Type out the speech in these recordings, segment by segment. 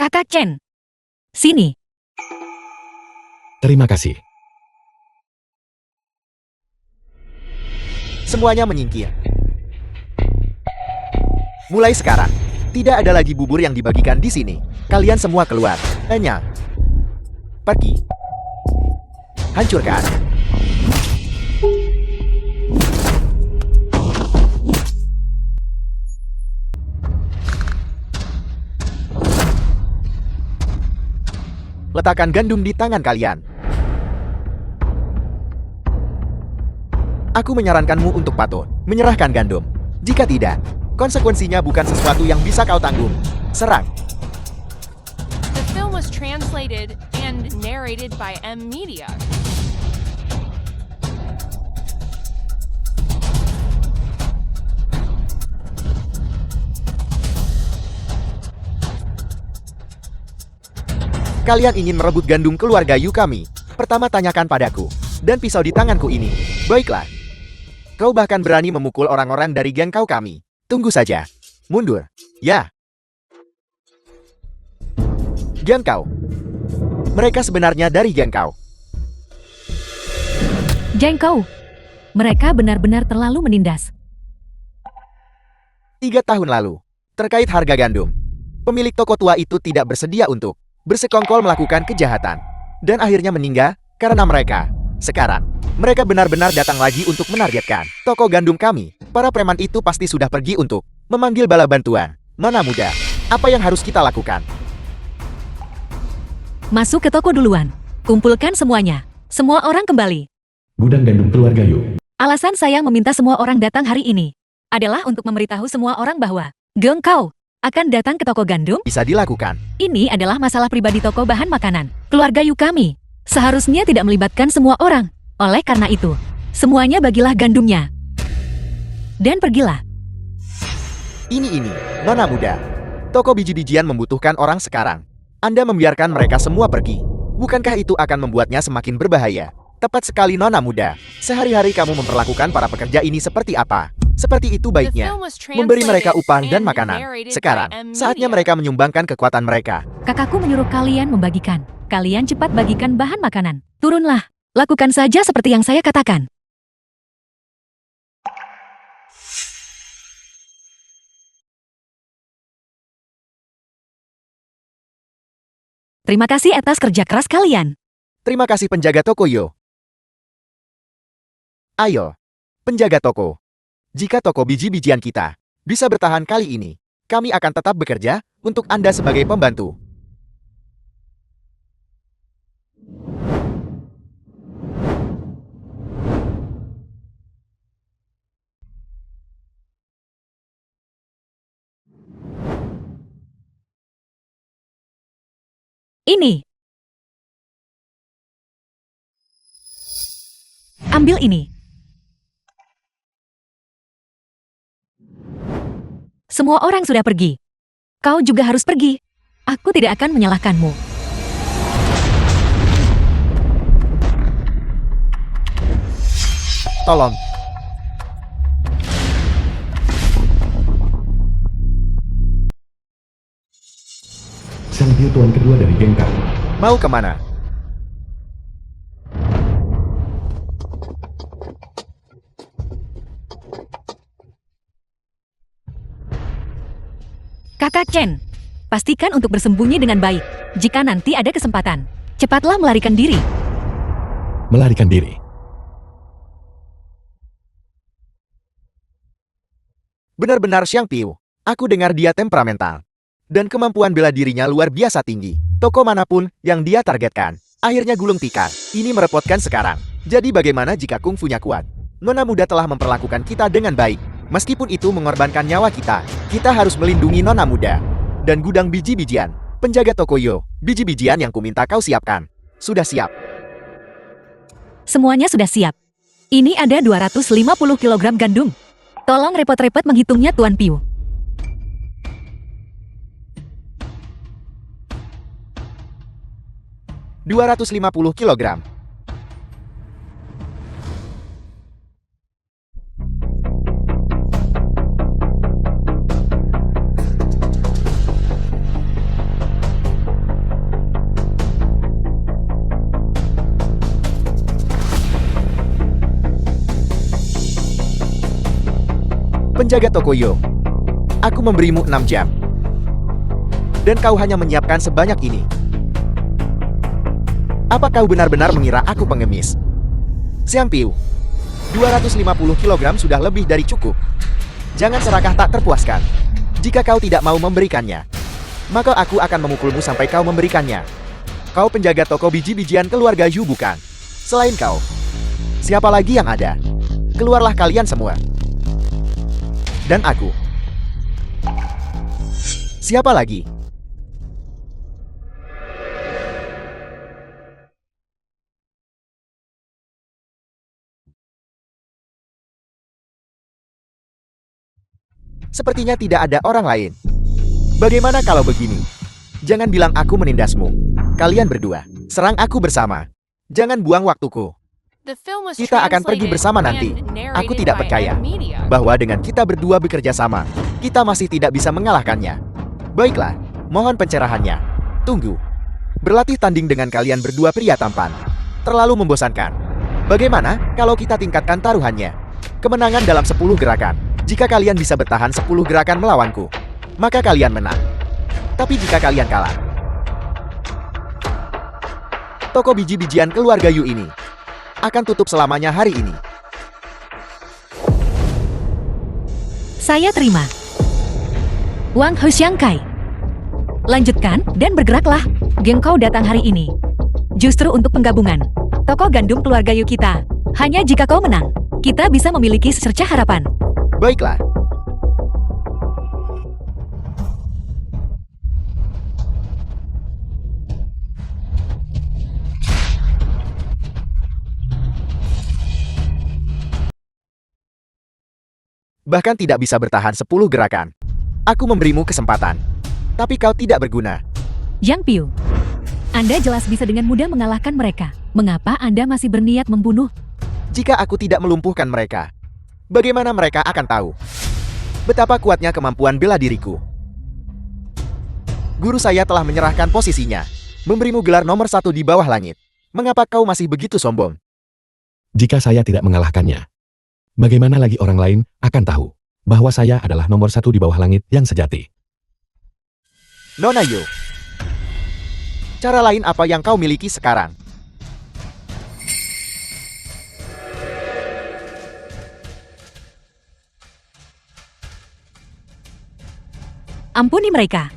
Kakak Chen, sini. Terima kasih. Semuanya menyingkir. Mulai sekarang, tidak ada lagi bubur yang dibagikan di sini. Kalian semua keluar. Enyang. Pergi. Hancurkan. Letakkan gandum di tangan kalian. Aku menyarankanmu untuk patuh, menyerahkan gandum. Jika tidak, konsekuensinya bukan sesuatu yang bisa kau tanggung. Serang. The film was translated and narrated by M Media. Kalian ingin merebut gandum keluarga Yu kami. Pertama tanyakan padaku. Dan pisau di tanganku ini. Baiklah. Kau bahkan berani memukul orang-orang dari geng kau kami. Tunggu saja. Mundur. Ya. Geng kau. Mereka sebenarnya dari geng kau. Jengkau. Mereka benar-benar terlalu menindas. 3 tahun lalu. Terkait harga gandum. Pemilik toko tua itu tidak bersedia untuk bersekongkol melakukan kejahatan. Dan akhirnya meninggal karena mereka. Sekarang, mereka benar-benar datang lagi untuk menargetkan toko gandum kami. Para preman itu pasti sudah pergi untuk memanggil bala bantuan. Nona muda, apa yang harus kita lakukan? Masuk ke toko duluan. Kumpulkan semuanya. Semua orang kembali. Gudang gandum keluarga Yu. Alasan saya meminta semua orang datang hari ini adalah untuk memberitahu semua orang bahwa geng kau akan datang ke toko gandum. Bisa dilakukan. Ini adalah masalah pribadi toko bahan makanan keluarga Yu kami. Seharusnya tidak melibatkan semua orang. Oleh karena itu, semuanya bagilah gandumnya. Dan pergilah. Ini, Nona muda. Toko biji-bijian membutuhkan orang sekarang. Anda membiarkan mereka semua pergi. Bukankah itu akan membuatnya semakin berbahaya? Tepat sekali Nona muda. Sehari-hari kamu memperlakukan para pekerja ini seperti apa? Seperti itu baiknya. Memberi mereka upah dan makanan. Sekarang, saatnya mereka menyumbangkan kekuatan mereka. Kakakku menyuruh kalian membagikan. Kalian cepat bagikan bahan makanan. Turunlah. Lakukan saja seperti yang saya katakan. Terima kasih atas kerja keras kalian. Terima kasih penjaga toko Yo. Ayo, penjaga toko. Jika toko biji-bijian kita bisa bertahan kali ini, kami akan tetap bekerja untuk Anda sebagai pembantu. Ini. Ambil ini. Semua orang sudah pergi. Kau juga harus pergi. Aku tidak akan menyalahkanmu. Tolong. Sang Biu tuan kedua dari geng kau. Mau kemana? Kakak Chen, pastikan untuk bersembunyi dengan baik. Jika nanti ada kesempatan, cepatlah melarikan diri. Melarikan diri. Benar-benar Xiang Piu. Aku dengar dia temperamental. Dan kemampuan bela dirinya luar biasa tinggi. Toko manapun yang dia targetkan, akhirnya gulung tikar. Ini merepotkan sekarang. Jadi bagaimana jika kungfunya kuat? Nona muda telah memperlakukan kita dengan baik. Meskipun itu mengorbankan nyawa kita, kita harus melindungi Nona muda. Dan gudang biji-bijian, penjaga toko Yo, biji-bijian yang kuminta kau siapkan. Sudah siap. Semuanya sudah siap. Ini ada 250 kg gandum. Tolong repot-repot menghitungnya Tuan Piu. $250 kilogram. Penjaga toko Yo. Aku memberimu 6 jam. Dan kau hanya menyiapkan sebanyak ini. Apa kau benar-benar mengira aku pengemis? Xiang Piu, 250 kg sudah lebih dari cukup. Jangan serakah tak terpuaskan. Jika kau tidak mau memberikannya, maka aku akan memukulmu sampai kau memberikannya. Kau penjaga toko biji-bijian keluarga Yu bukan? Selain kau, siapa lagi yang ada? Keluarlah kalian semua. Dan aku. Siapa lagi? Sepertinya tidak ada orang lain. Bagaimana kalau begini? Jangan bilang aku menindasmu. Kalian berdua, serang aku bersama. Jangan buang waktuku. The film was Kita akan pergi translated bersama nanti. and Aku narrated tidak by percaya M Media. bahwa dengan kita berdua bekerja sama, kita masih tidak bisa mengalahkannya. Baiklah, mohon pencerahannya. Tunggu. Berlatih tanding dengan kalian berdua pria tampan. Terlalu membosankan. Bagaimana kalau kita tingkatkan taruhannya? Kemenangan dalam 10 gerakan. Jika kalian bisa bertahan 10 gerakan melawanku, maka kalian menang. Tapi jika kalian kalah, toko biji-bijian keluarga Yu ini akan tutup selamanya hari ini. Saya terima. Wang Houxiangkai. Lanjutkan dan bergeraklah. Geng kau datang hari ini. Justru untuk penggabungan toko gandum keluarga Yu kita. Hanya jika kau menang, kita bisa memiliki secercah harapan. Baiklah. Bahkan tidak bisa bertahan 10 gerakan. Aku memberimu kesempatan. Tapi kau tidak berguna. Yang Piu, Anda jelas bisa dengan mudah mengalahkan mereka. Mengapa Anda masih berniat membunuh? Jika aku tidak melumpuhkan mereka, bagaimana mereka akan tahu betapa kuatnya kemampuan bela diriku? Guru saya telah menyerahkan posisinya, memberimu gelar nomor 1 di bawah langit. Mengapa kau masih begitu sombong? Jika saya tidak mengalahkannya, bagaimana lagi orang lain akan tahu bahwa saya adalah nomor 1 di bawah langit yang sejati? Nona Yu, cara lain apa yang kau miliki sekarang? Ampuni mereka.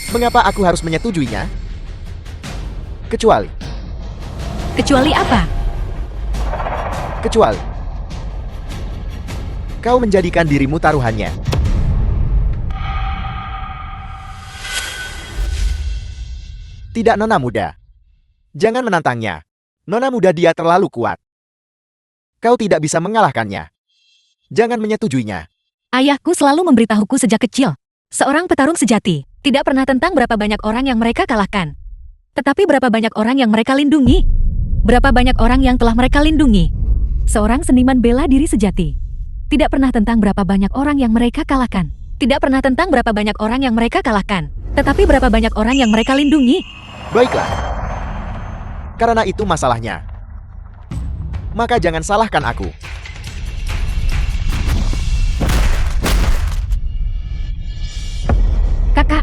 Mengapa aku harus menyetujuinya? Kecuali Kecuali apa? Kecuali kau menjadikan dirimu taruhannya. Tidak, Nona muda. Jangan menantangnya. Nona muda, dia terlalu kuat. Kau tidak bisa mengalahkannya. Jangan menyetujuinya. Ayahku selalu memberitahuku sejak kecil. Seorang petarung sejati tidak pernah tentang berapa banyak orang yang mereka kalahkan, tetapi berapa banyak orang yang mereka lindungi. Berapa banyak orang yang telah mereka lindungi. Seorang seniman bela diri sejati tidak pernah tentang berapa banyak orang yang mereka kalahkan. Tidak pernah tentang berapa banyak orang yang mereka kalahkan, tetapi berapa banyak orang yang mereka lindungi. Baiklah. Karena itu masalahnya. Maka jangan salahkan aku. Kakak,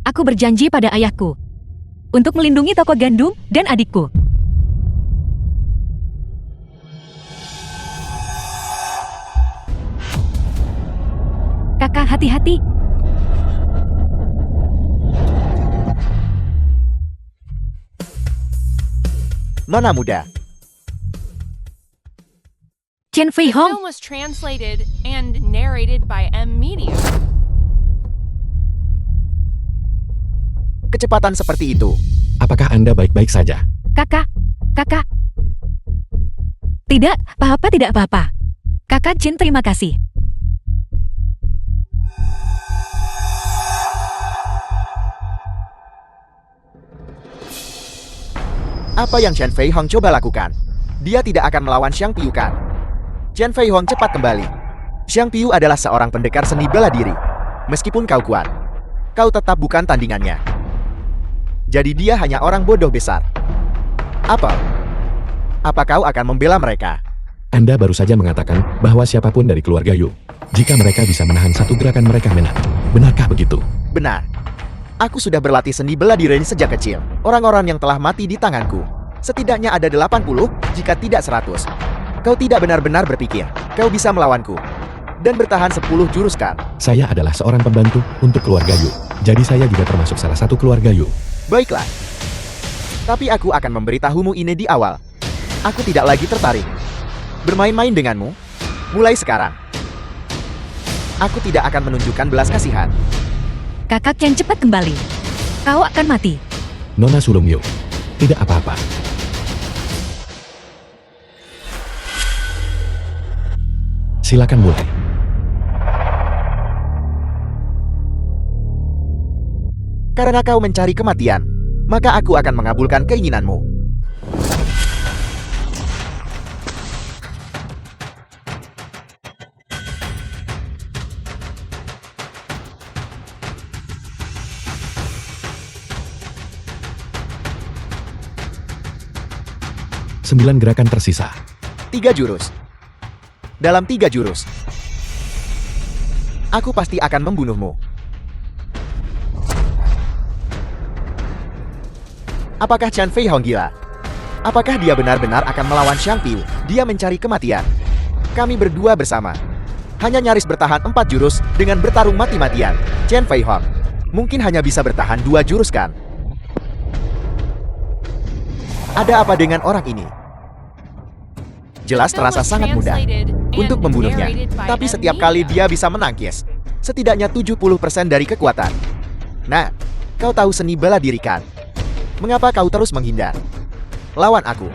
aku berjanji pada ayahku untuk melindungi toko gandum dan adikku. Kakak, hati-hati. Nona muda, Chen Fei The Hong, film was translated and narrated by M Media. kecepatan seperti itu. Apakah Anda baik-baik saja? kakak. Tidak, apa-apa, tidak apa-apa. Kakak Chen, terima kasih. Apa yang Chen Fei Hong coba lakukan? Dia tidak akan melawan Xiang Piu kan? Chen Fei Hong cepat kembali. Xiang Piu adalah seorang pendekar seni bela diri. Meskipun kau kuat, kau tetap bukan tandingannya. Jadi dia hanya orang bodoh besar. Apa kau akan membela mereka? Anda baru saja mengatakan bahwa siapapun dari keluarga Yu, jika mereka bisa menahan satu gerakan mereka menang. Benarkah begitu? Benar. Aku sudah berlatih seni bela diri sejak kecil. Orang-orang yang telah mati di tanganku, setidaknya ada 80, jika tidak 100. Kau tidak benar-benar berpikir kau bisa melawanku dan bertahan 10 jurus kan? Saya adalah seorang pembantu untuk keluarga Yu. Jadi saya juga termasuk salah satu keluarga Yu. Baiklah. Tapi aku akan memberitahumu ini di awal. Aku tidak lagi tertarik bermain-main denganmu. Mulai sekarang, aku tidak akan menunjukkan belas kasihan. Kakak Chen cepat kembali. Kau akan mati. Nona Sulung Yu, tidak apa-apa. Silakan mulai. Karena kau mencari kematian, maka aku akan mengabulkan keinginanmu. Sembilan gerakan tersisa. 3 jurus. Dalam 3 jurus, aku pasti akan membunuhmu. Apakah Chen Fei Hong gila? Apakah dia benar-benar akan melawan Xiang Piu? Dia mencari kematian. Kami berdua bersama hanya nyaris bertahan 4 jurus dengan bertarung mati-matian. Chen Fei Hong mungkin hanya bisa bertahan 2 jurus kan? Ada apa dengan orang ini? Jelas terasa sangat mudah untuk membunuhnya, tapi setiap kali dia bisa menangkis setidaknya 70% dari kekuatan. Nah, kau tahu seni bela diri kan? Mengapa kau terus menghindar? Lawan aku.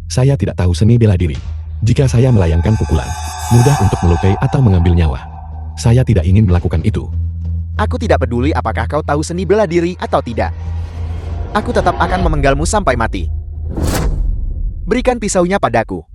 Saya tidak tahu seni bela diri. Jika saya melayangkan pukulan, mudah untuk melukai atau mengambil nyawa. Saya tidak ingin melakukan itu. Aku tidak peduli apakah kau tahu seni bela diri atau tidak. Aku tetap akan memenggalmu sampai mati. Berikan pisaunya padaku.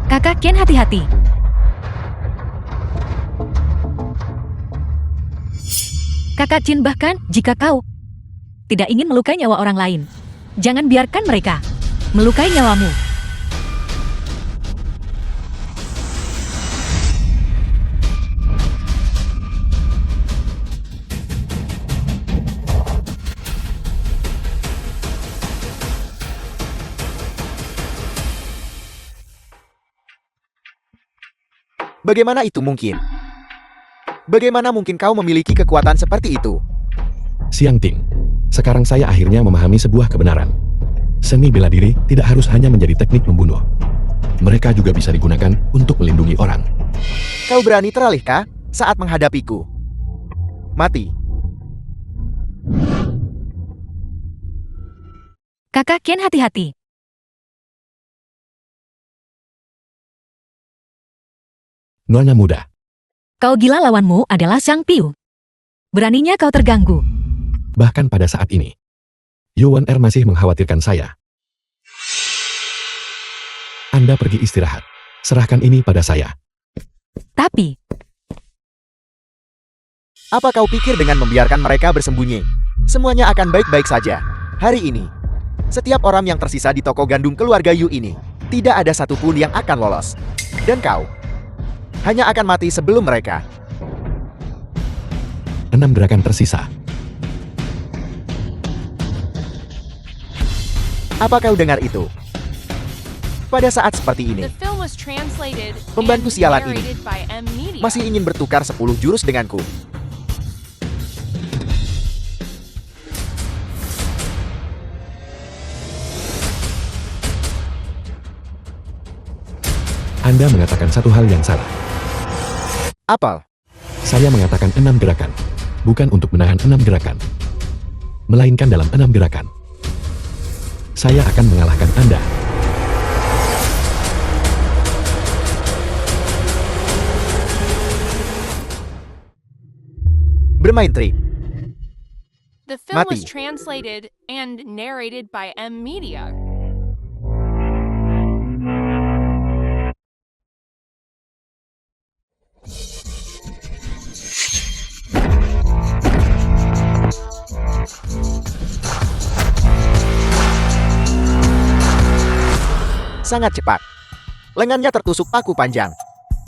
Kakak Chen hati-hati. Kakak Chen bahkan jika kau tidak ingin melukai nyawa orang lain, jangan biarkan mereka melukai nyawamu. Bagaimana itu mungkin? Bagaimana mungkin kau memiliki kekuatan seperti itu? Xiang Ting, sekarang saya akhirnya memahami sebuah kebenaran. Seni bela diri tidak harus hanya menjadi teknik membunuh. Mereka juga bisa digunakan untuk melindungi orang. Kau berani teralih kah saat menghadapiku? Mati. Kakak Chen hati-hati. Nona muda, Kau gila, lawanmu adalah Xiang Piu. Beraninya kau terganggu. bahkan pada saat ini, Yuan Er masih mengkhawatirkan saya. Anda pergi istirahat. Serahkan ini pada saya. Tapi, Apa kau pikir dengan membiarkan mereka bersembunyi, semuanya akan baik-baik saja? Hari ini, setiap orang yang tersisa di toko gandum keluarga Yu ini, tidak ada satupun yang akan lolos. Dan kau hanya akan mati sebelum mereka. 6 gerakan tersisa. Apa kau dengar itu? Pada saat seperti ini, The film was translated Pembantu and sialan ini narrated by M Media. masih ingin bertukar 10 jurus denganku. Anda mengatakan satu hal yang salah. Apel, Saya mengatakan 6 gerakan. Bukan untuk menahan 6 gerakan. Melainkan dalam 6 gerakan. Saya akan mengalahkan Anda. Bermain trik. The film was Mati. translated and narrated by M Media. Sangat cepat. Lengannya tertusuk paku panjang.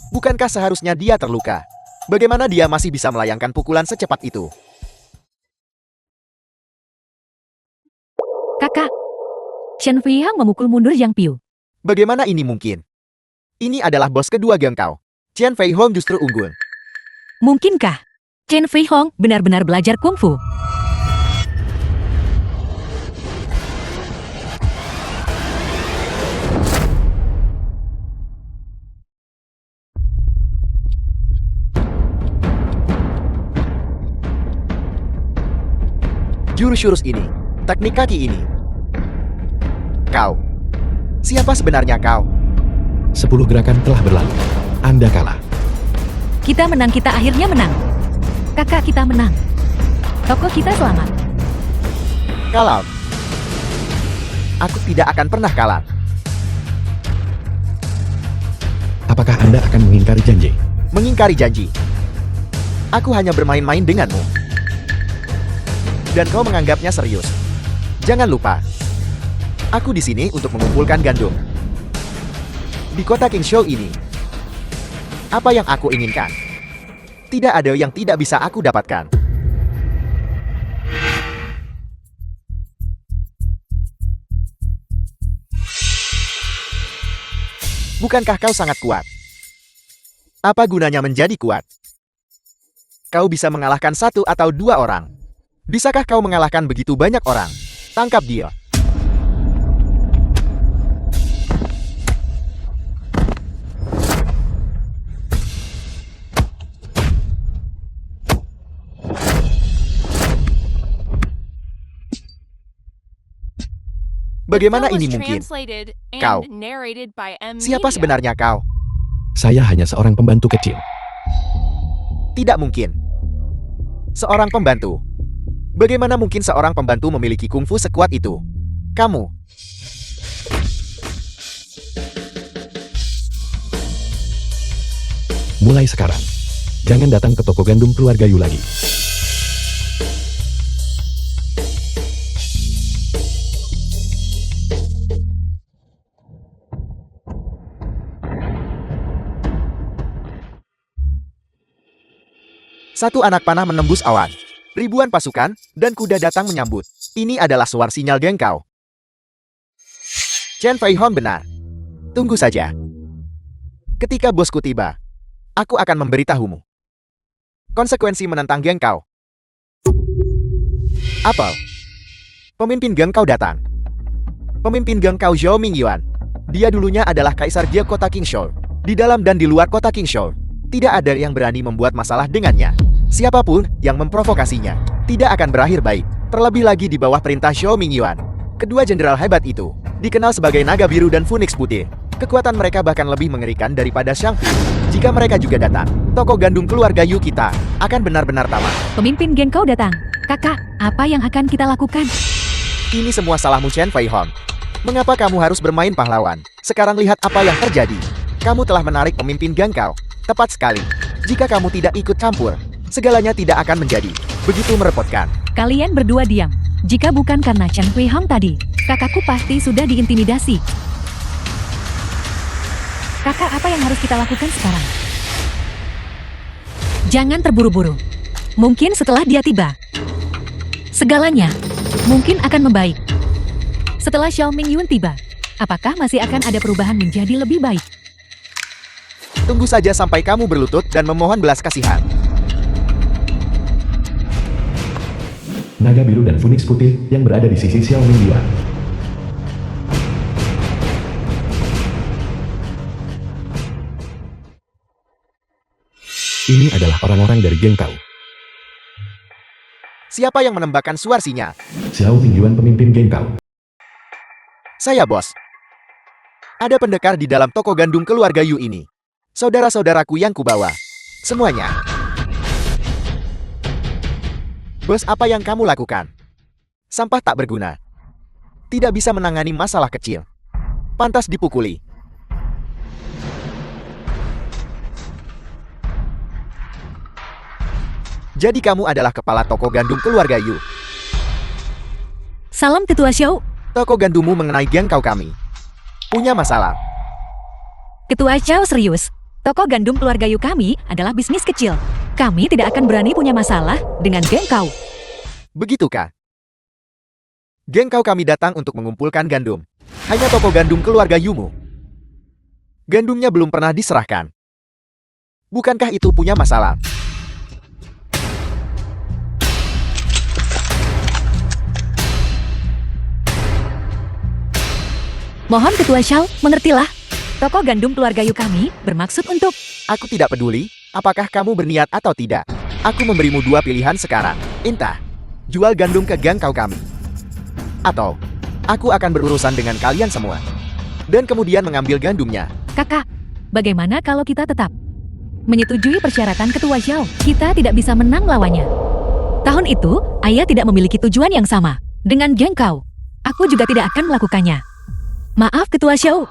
Bukankah seharusnya dia terluka? Bagaimana dia masih bisa melayangkan pukulan secepat itu? Kakak, Shen Feihang memukul mundur Yang Piu. Bagaimana ini mungkin? Ini adalah bos kedua geng kau. Chen Fei Hong justru unggul. Mungkinkah Chen Feihong benar-benar belajar kungfu? Jurus-jurus ini, teknik kaki ini. Kau. Siapa sebenarnya kau? 10 gerakan telah berlalu. Anda kalah. Kita menang, kita akhirnya menang. Kakak, kita menang. Tokoh kita selamat. Kalah. Aku tidak akan pernah kalah. Apakah Anda akan mengingkari janji? Mengingkari janji. Aku hanya bermain-main denganmu. Dan kau menganggapnya serius. Jangan lupa, aku di sini untuk mengumpulkan gandum. Di kota King Show ini, apa yang aku inginkan? Tidak ada yang tidak bisa aku dapatkan. Bukankah kau sangat kuat? Apa gunanya menjadi kuat? Kau bisa mengalahkan 1 atau 2 orang. Bisakah kau mengalahkan begitu banyak orang? Tangkap dia. Bagaimana The film ini was mungkin? translated and Kau. narrated by M Siapa Media. sebenarnya kau? Saya hanya seorang pembantu kecil. Tidak mungkin. Seorang pembantu. Bagaimana mungkin seorang pembantu memiliki kungfu sekuat itu? Kamu. Mulai sekarang, jangan datang ke toko gandum keluarga Yu lagi. Satu anak panah menembus awan. Ribuan pasukan dan kuda datang menyambut. Ini adalah suara sinyal geng kau. Chen Fei Hong benar. Tunggu saja. Ketika bosku tiba, aku akan memberitahumu. Konsekuensi menentang geng kau. Apel. Pemimpin geng kau datang. Pemimpin geng kau Zhao Mingyuan. Dia dulunya adalah kaisar dia kota King Shou. Di dalam dan di luar kota King Shou, tidak ada yang berani membuat masalah dengannya. Siapapun yang memprovokasinya tidak akan berakhir baik. Terlebih lagi di bawah perintah Zhao Mingyuan. Kedua jenderal hebat itu dikenal sebagai naga biru dan Phoenix putih. Kekuatan mereka bahkan lebih mengerikan daripada Shang Pi. Jika mereka juga datang, toko gandum keluarga Yu kita akan benar-benar tamat. Pemimpin geng kau datang. Kakak, apa yang akan kita lakukan? Ini semua salahmu Chen Fei Hong. Mengapa kamu harus bermain pahlawan? Sekarang lihat apa yang terjadi. Kamu telah menarik pemimpin geng kau. Tepat sekali. Jika kamu tidak ikut campur, segalanya tidak akan menjadi begitu merepotkan. Kalian berdua diam. Jika bukan karena Chen Feihong tadi, kakakku pasti sudah diintimidasi. Kakak, apa yang harus kita lakukan sekarang? Jangan terburu-buru. Mungkin setelah dia tiba, segalanya mungkin akan membaik. Setelah Xiao Mingyun tiba, apakah masih akan ada perubahan menjadi lebih baik? Tunggu saja sampai kamu berlutut dan memohon belas kasihan. Naga biru dan Phoenix putih yang berada di sisi Xiao Mingyuan. Ini adalah orang-orang dari geng Tao. Siapa yang menembakkan suar sinyal? Xiao Tingyuan pemimpin geng Tao. Saya, bos. Ada pendekar di dalam toko gandum keluarga Yu ini. Saudara-saudaraku yang kubawa. Semuanya. Bos, apa yang kamu lakukan? Sampah tak berguna. Tidak bisa menangani masalah kecil. Pantas dipukuli. Jadi kamu adalah kepala toko gandum keluarga Yu. Salam Ketua Xiao. Toko gandummu mengenai geng kau kami. Punya masalah. Ketua Xiao serius. Toko gandum keluarga Yu kami adalah bisnis kecil. Kami tidak akan berani punya masalah dengan geng kau. Begitukah? Geng kau kami datang untuk mengumpulkan gandum. Hanya toko gandum keluarga Yumu. Gandumnya belum pernah diserahkan. Bukankah itu punya masalah? Mohon Ketua Xiao, mengertilah. Toko gandum keluarga Yu kami bermaksud untuk... Aku tidak peduli apakah kamu berniat atau tidak. Aku memberimu dua pilihan sekarang. Entah, jual gandum ke geng kau kami. Atau, aku akan berurusan dengan kalian semua. Dan kemudian mengambil gandumnya. Kakak, bagaimana kalau kita tetap menyetujui persyaratan Ketua Xiao? Kita tidak bisa menang lawannya. Tahun itu, ayah tidak memiliki tujuan yang sama dengan geng kau. Aku juga tidak akan melakukannya. Maaf Ketua Xiao.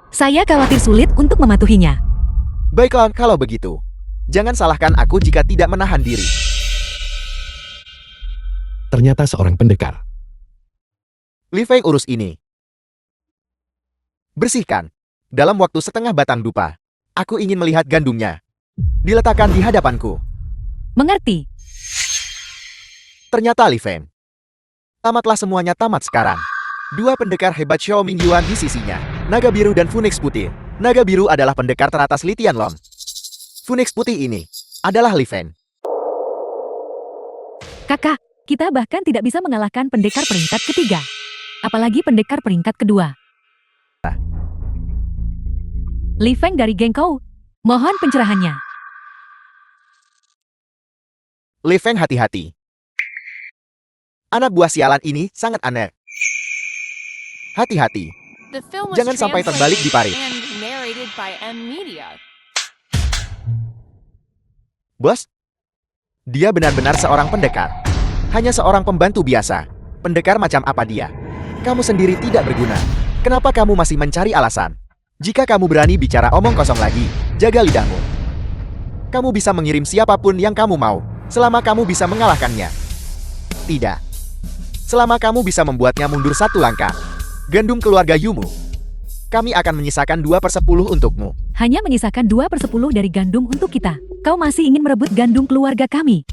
Saya khawatir sulit untuk mematuhinya. Baiklah kalau begitu. Jangan salahkan aku jika tidak menahan diri. Ternyata seorang pendekar. Li Feng urus ini. Bersihkan. Dalam waktu setengah batang dupa. Aku ingin melihat gandumnya. Diletakkan di hadapanku. Mengerti? Ternyata Li Feng. Tamatlah semuanya tamat sekarang. Dua pendekar hebat Xiao Mingyuan di sisinya. Naga biru dan Phoenix putih. Naga biru adalah pendekar teratas Li Tianlong. Phoenix putih ini adalah Li Feng. Kakak, kita bahkan tidak bisa mengalahkan pendekar peringkat ketiga. Apalagi pendekar peringkat kedua. Li Feng dari geng kau. Mohon pencerahannya. Li Feng hati-hati. Anak buah sialan ini sangat aneh. Hati-hati. The film was Jangan sampai terbalik di parit. and narrated by M Media. Bos, dia benar-benar seorang pendekar. Hanya seorang pembantu biasa. Pendekar macam apa dia? Kamu sendiri tidak berguna. Kenapa kamu masih mencari alasan? Jika kamu berani bicara omong kosong lagi, jaga lidahmu. Kamu bisa mengirim siapapun yang kamu mau, selama kamu bisa mengalahkannya. Tidak. Selama kamu bisa membuatnya mundur satu langkah. Gandum keluarga Yumu. Kami akan menyisakan 2/10 untukmu. Hanya menyisakan 2/10 dari gandum untuk kita. Kau masih ingin merebut gandum keluarga kami.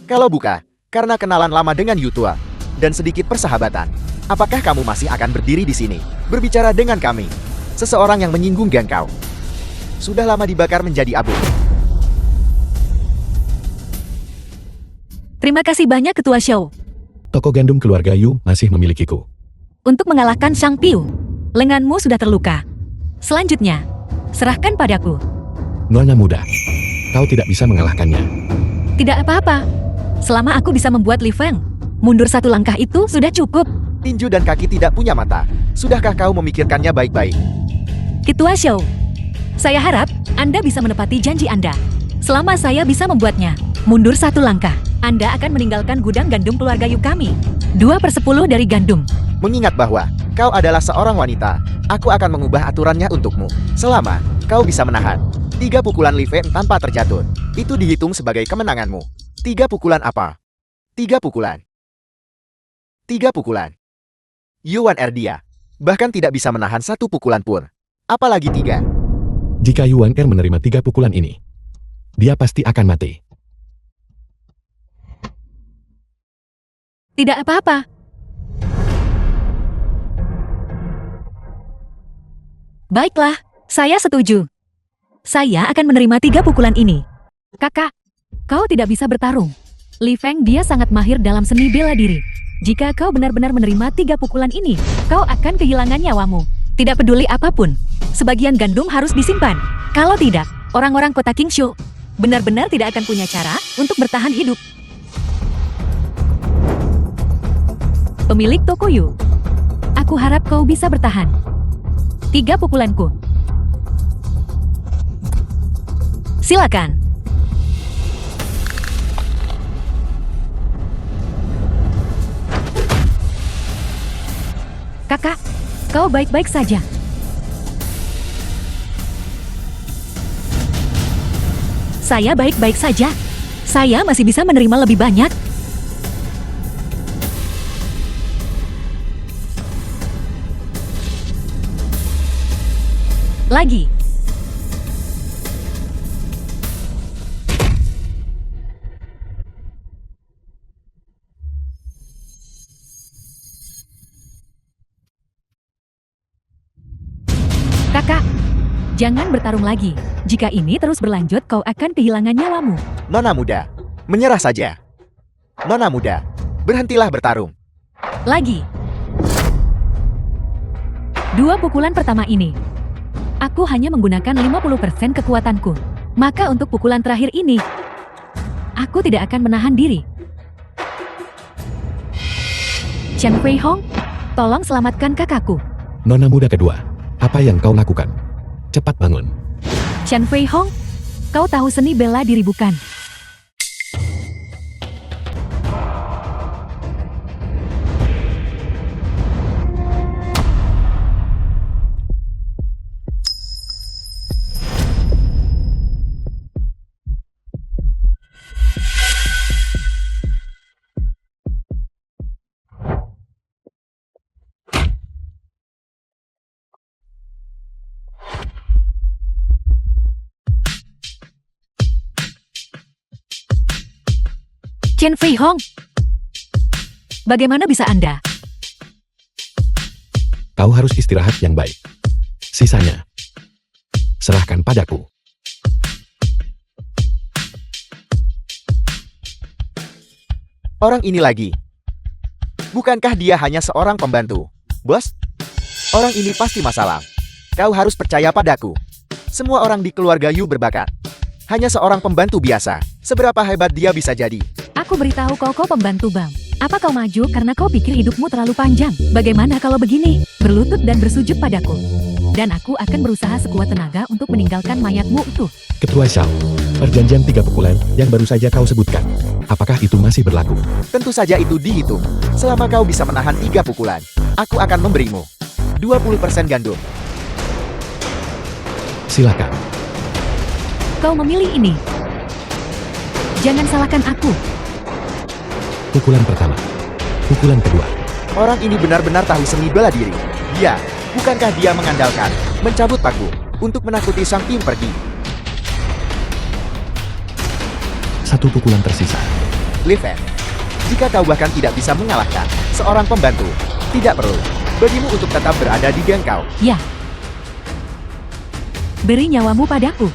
Kalau buka, karena kenalan lama dengan Yutua dan sedikit persahabatan, apakah kamu masih akan berdiri di sini, berbicara dengan kami? Seseorang yang menyinggung geng kau. Sudah lama dibakar menjadi abu. Terima kasih banyak Ketua Xiao. Toko gandum keluarga Yu masih memilikiku. Untuk mengalahkan Sang Piu, lenganmu sudah terluka. Selanjutnya, serahkan padaku. Nona muda, kau tidak bisa mengalahkannya. Tidak apa-apa. Selama aku bisa membuat Li Feng mundur satu langkah itu sudah cukup. Tinju dan kaki tidak punya mata. Sudahkah kau memikirkannya baik-baik? Ketua Xiao, saya harap Anda bisa menepati janji Anda. Selama saya bisa membuatnya mundur satu langkah, Anda akan meninggalkan gudang gandum keluarga Yu kami. 2/10 dari gandum. Mengingat bahwa kau adalah seorang wanita, aku akan mengubah aturannya untukmu. Selama kau bisa menahan 3 pukulan Li Feng tanpa terjatuh, itu dihitung sebagai kemenanganmu. 3 pukulan apa? 3 pukulan. 3 pukulan. Yuan Erdia bahkan tidak bisa menahan 1 pukulan pun. Apalagi 3. Jika Yuan Er menerima 3 pukulan ini, dia pasti akan mati. Tidak apa-apa. Baiklah, saya setuju. Saya akan menerima 3 pukulan ini. Kakak, kau tidak bisa bertarung. Li Feng dia sangat mahir dalam seni bela diri. Jika kau benar-benar menerima 3 pukulan ini, kau akan kehilangan nyawamu. Tidak peduli apapun, sebagian gandum harus disimpan. Kalau tidak, Orang-orang kota Qingshu benar-benar tidak akan punya cara untuk bertahan hidup. Pemilik toko Yu, aku harap kau bisa bertahan. 3 pukulanku. Silakan. Kakak, kau baik-baik saja. Saya baik-baik saja. Saya masih bisa menerima lebih banyak. Lagi. Kakak, jangan bertarung lagi. Jika ini terus berlanjut, kau akan kehilangan nyawamu. Nona muda, menyerah saja. Nona muda, berhentilah bertarung. Lagi. 2 pukulan pertama ini, aku hanya menggunakan 50% kekuatanku. Maka untuk pukulan terakhir ini, aku tidak akan menahan diri. Chen Fei Hong, tolong selamatkan kakakku. Nona muda kedua, apa yang kau lakukan? Cepat bangun. Chen Fei Hong, kau tahu seni bela diri bukan? Chen Fei Hong, bagaimana bisa Anda? Kau harus istirahat yang baik. Sisanya, serahkan padaku. Orang ini lagi. Bukankah dia hanya seorang pembantu? Bos, orang ini pasti masalah. Kau harus percaya padaku. Semua orang di keluarga Yu berbakat. Hanya seorang pembantu biasa. Seberapa hebat dia bisa jadi? Aku beritahu kau pembantu Bang. Apa kau maju karena kau pikir hidupmu terlalu panjang? Bagaimana kalau begini? Berlutut dan bersujud padaku. Dan aku akan berusaha sekuat tenaga untuk meninggalkan mayatmu utuh. Ketua Xiao, perjanjian 3 pukulan yang baru saja kau sebutkan. Apakah itu masih berlaku? Tentu saja itu dihitung. Selama kau bisa menahan 3 pukulan, aku akan memberimu 20% gandum. Silakan. Kau memilih ini. Jangan salahkan aku. Pukulan pertama. Pukulan kedua. Orang ini benar-benar tahu seni bela diri. Dia, bukankah dia mengandalkan mencabut paku untuk menakuti sang tim pergi? 1 pukulan tersisa. Li Fen, jika kau bahkan tidak bisa mengalahkan seorang pembantu, tidak perlu bagimu untuk tetap berada di geng kau. Ya. Beri nyawamu padaku.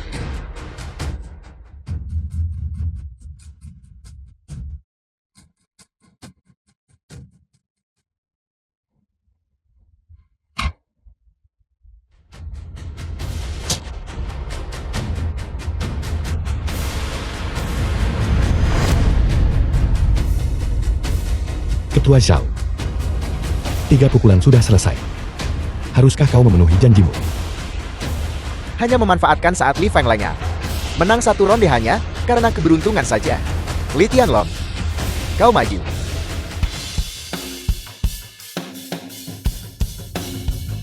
Ketua Xiao, 3 pukulan sudah selesai. Haruskah kau memenuhi janjimu? Hanya memanfaatkan saat Li Feng lengah. Menang 1 ronde hanya karena keberuntungan saja. Li Tianlong, kau maju.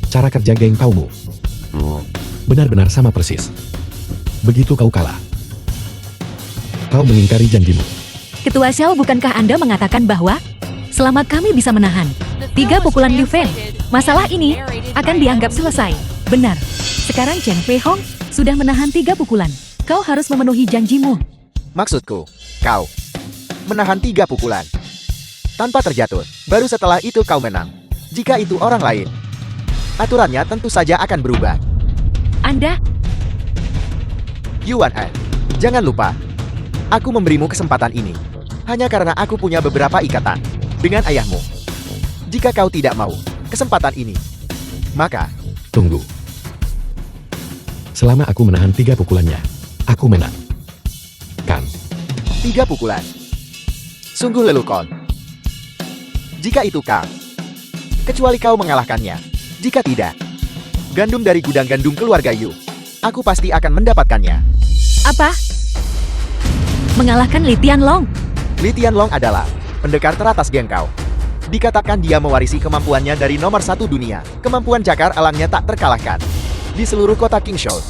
Cara kerja geng kaumu benar-benar sama persis. Begitu kau kalah, kau mengingkari janjimu. Ketua Xiao, bukankah Anda mengatakan bahwa selama kami bisa menahan 3 pukulan Liu Feng, masalah ini akan dianggap selesai? Benar. Sekarang Chen Fei Hong sudah menahan 3 pukulan. Kau harus memenuhi janjimu. Maksudku, kau menahan 3 pukulan tanpa terjatuh. Baru setelah itu kau menang. Jika itu orang lain, aturannya tentu saja akan berubah. Anda, Yuan An, jangan lupa, aku memberimu kesempatan ini hanya karena aku punya beberapa ikatan dengan ayahmu. Jika kau tidak mau kesempatan ini, maka Tunggu. Selama aku menahan 3 pukulannya, Aku menang. Kan? 3 pukulan. Sungguh lelucon. Jika itu kau. Kecuali kau mengalahkannya. Jika tidak, gandum dari gudang gandum keluarga Yu. Aku pasti akan mendapatkannya. Apa? Mengalahkan Li Tianlong? Li Tianlong adalah pendekar teratas geng kau. Dikatakan dia mewarisi kemampuannya dari nomor 1 dunia. Kemampuan cakar alangnya tak terkalahkan. Di seluruh kota Qingzhou,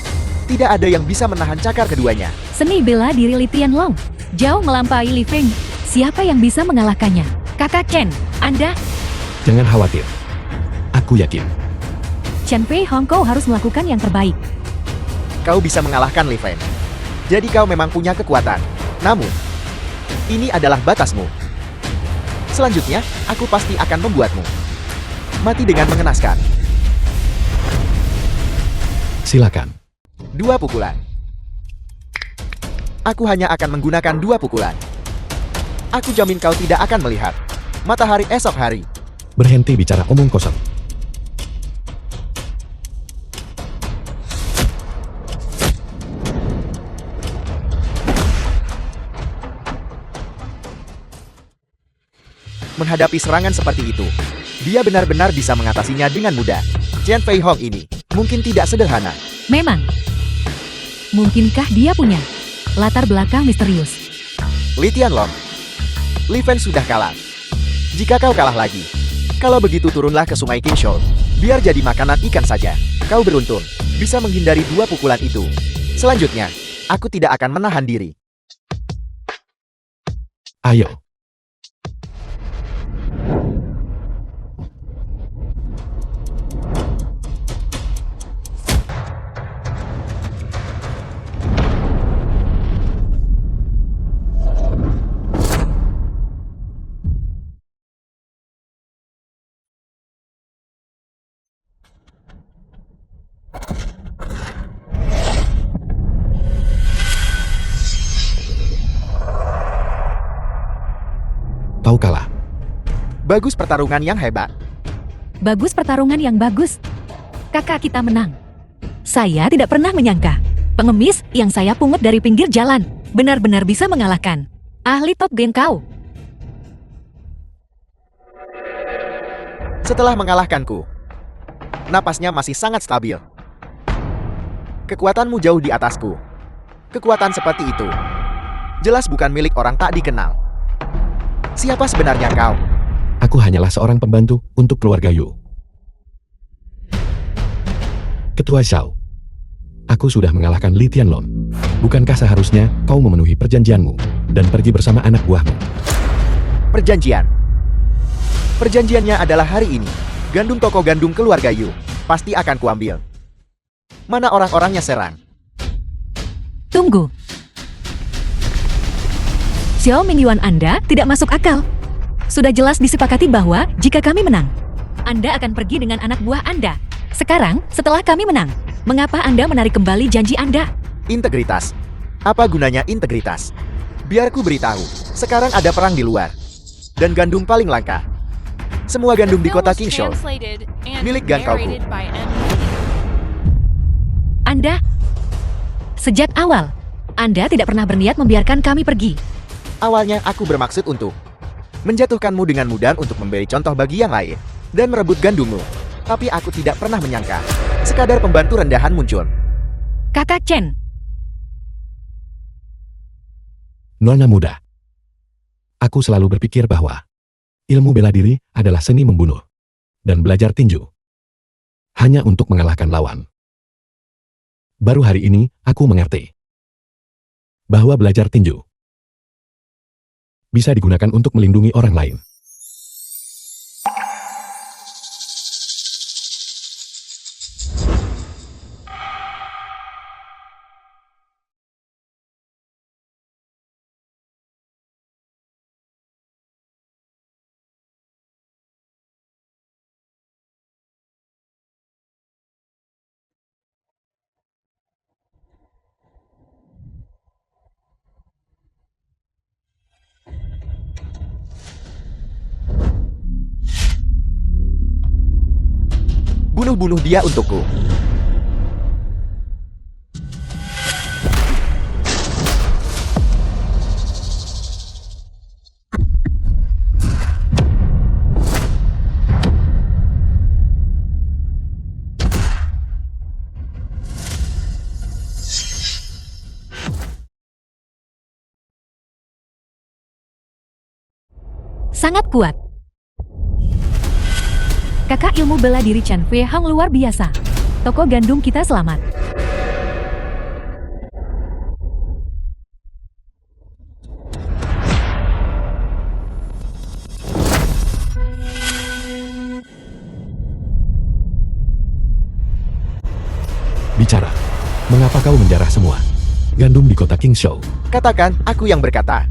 tidak ada yang bisa menahan cakar keduanya. Seni bela diri Li Tianlong jauh melampaui Li Feng. Siapa yang bisa mengalahkannya? Kakak Chen, Anda? Jangan khawatir. Aku yakin. Chen Pei Hongkou harus melakukan yang terbaik. Kau bisa mengalahkan Li Feng. Jadi kau memang punya kekuatan. Namun, ini adalah batasmu. Selanjutnya, aku pasti akan membuatmu mati dengan mengenaskan. Silakan. 2 pukulan. Aku hanya akan menggunakan 2 pukulan. Aku jamin kau tidak akan melihat matahari esok hari. Berhenti bicara omong kosong. Menghadapi serangan seperti itu, dia benar-benar bisa mengatasinya dengan mudah. Chen Fei Hong ini mungkin tidak sederhana. Memang. Mungkinkah dia punya latar belakang misterius? Li Tianlong, Li Feng sudah kalah. Jika kau kalah lagi, kalau begitu turunlah ke sungai Qingzhou. Biar jadi makanan ikan saja. Kau beruntung bisa menghindari 2 pukulan itu. Selanjutnya, aku tidak akan menahan diri. Ayo. Kau kalah. Bagus pertarungan yang hebat. Bagus pertarungan yang bagus. Kakak kita menang. Saya tidak pernah menyangka pengemis yang saya pungut dari pinggir jalan benar-benar bisa mengalahkan ahli top geng kau. Setelah mengalahkanku, napasnya masih sangat stabil. Kekuatanmu jauh di atasku. Kekuatan seperti itu jelas bukan milik orang tak dikenal. Siapa sebenarnya kau? Aku hanyalah seorang pembantu untuk keluarga Yu. Ketua Xiao. Aku sudah mengalahkan Li Tianlong. Bukankah seharusnya kau memenuhi perjanjianmu dan pergi bersama anak buahmu? Perjanjian. Perjanjiannya adalah hari ini. Gandum toko gandum keluarga Yu pasti akan kuambil. Mana orang-orangnya serang? Tunggu. Xiao Mingyuan Anda tidak masuk akal. Sudah jelas disepakati bahwa jika kami menang, Anda akan pergi dengan anak buah Anda. Sekarang, setelah kami menang, mengapa Anda menarik kembali janji Anda? Integritas. Apa gunanya integritas? Biar ku beritahu, sekarang ada perang di luar. Dan gandum paling langka. Semua gandum di Film kota was Qingzhou translated and milik gang kauku. narrated by M. Anda, sejak awal, Anda tidak pernah berniat membiarkan kami pergi. Awalnya aku bermaksud untuk menjatuhkanmu dengan mudah untuk memberi contoh bagi yang lain dan merebut gandummu. Tapi aku tidak pernah menyangka sekadar pembantu rendahan muncul. Kakak Chen, Nona muda. Aku selalu berpikir bahwa ilmu bela diri adalah seni membunuh dan belajar tinju hanya untuk mengalahkan lawan. Baru hari ini aku mengerti bahwa belajar tinju bisa digunakan untuk melindungi orang lain. Bunuh-bunuh dia untukku. sangat kuat. Kakak ilmu bela diri Chen Fei Hong luar biasa. Toko gandum kita selamat. Bicara. Mengapa kau menjarah semua gandum di kota Qingzhou? Katakan, aku yang berkata.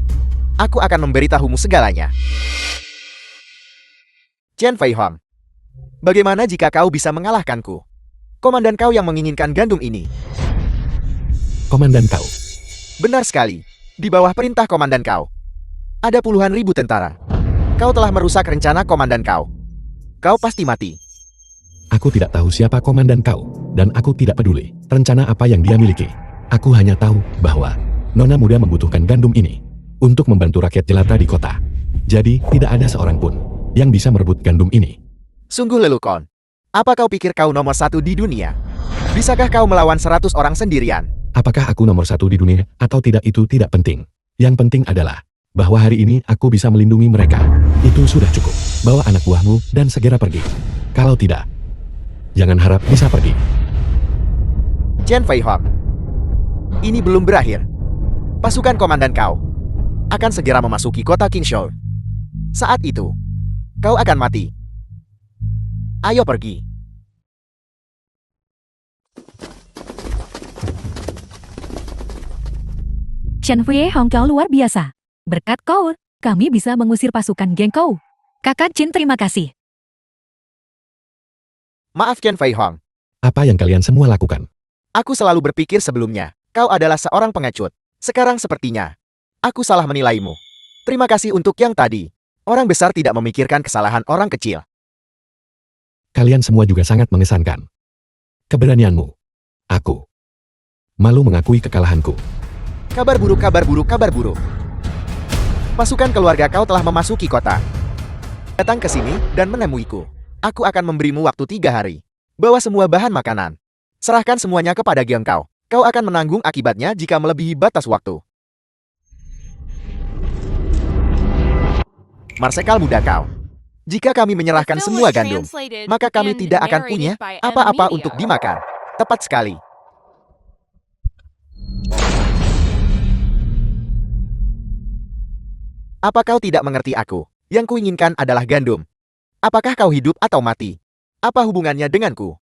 Aku akan memberitahumu segalanya. Chen Fei Hong, bagaimana jika kau bisa mengalahkanku? Komandan kau yang menginginkan gandum ini. Komandan kau. Benar sekali. Di bawah perintah komandan kau. Ada puluhan ribu tentara. Kau telah merusak rencana komandan kau. Kau pasti mati. Aku tidak tahu siapa komandan kau, dan aku tidak peduli rencana apa yang dia miliki. Aku hanya tahu bahwa Nona Muda membutuhkan gandum ini untuk membantu rakyat jelata di kota. Jadi, tidak ada seorang pun yang bisa merebut gandum ini. Sungguh lelukon. Apa kau pikir kau nomor satu di dunia? Bisakah kau melawan 100 orang sendirian? Apakah aku nomor satu di dunia atau tidak itu tidak penting. Yang penting adalah bahwa hari ini aku bisa melindungi mereka. Itu sudah cukup. Bawa anak buahmu dan segera pergi. Kalau tidak, jangan harap bisa pergi. Chen Fei Hong, ini belum berakhir. Pasukan komandan kau akan segera memasuki kota Qingzhou. Saat itu, kau akan mati. Ayo pergi. Chen Fei Hong kau luar biasa. Berkat kau, kami bisa mengusir pasukan geng kau. Kakak Jin terima kasih. Maaf Chen Fei Hong, Apa yang kalian semua lakukan? aku selalu berpikir sebelumnya, kau adalah seorang pengecut. Sekarang sepertinya, aku salah menilaimu. Terima kasih untuk yang tadi. Orang besar tidak memikirkan kesalahan orang kecil. Kalian semua juga sangat mengesankan. Keberanianmu. Aku malu mengakui kekalahanku. Kabar buruk, kabar buruk, kabar buruk. Pasukan keluarga kau telah memasuki kota. Datang ke sini dan menemuiku. Aku akan memberimu waktu 3 hari. Bawa semua bahan makanan. Serahkan semuanya kepada geng kau. Kau akan menanggung akibatnya jika melebihi batas waktu. Marsekal muda kau. Jika kami menyerahkan semua gandum, maka kami tidak akan punya apa-apa untuk dimakan. Tepat sekali. Apa kau tidak mengerti aku? Yang kuinginkan adalah gandum. Apakah kau hidup atau mati? Apa hubungannya denganku?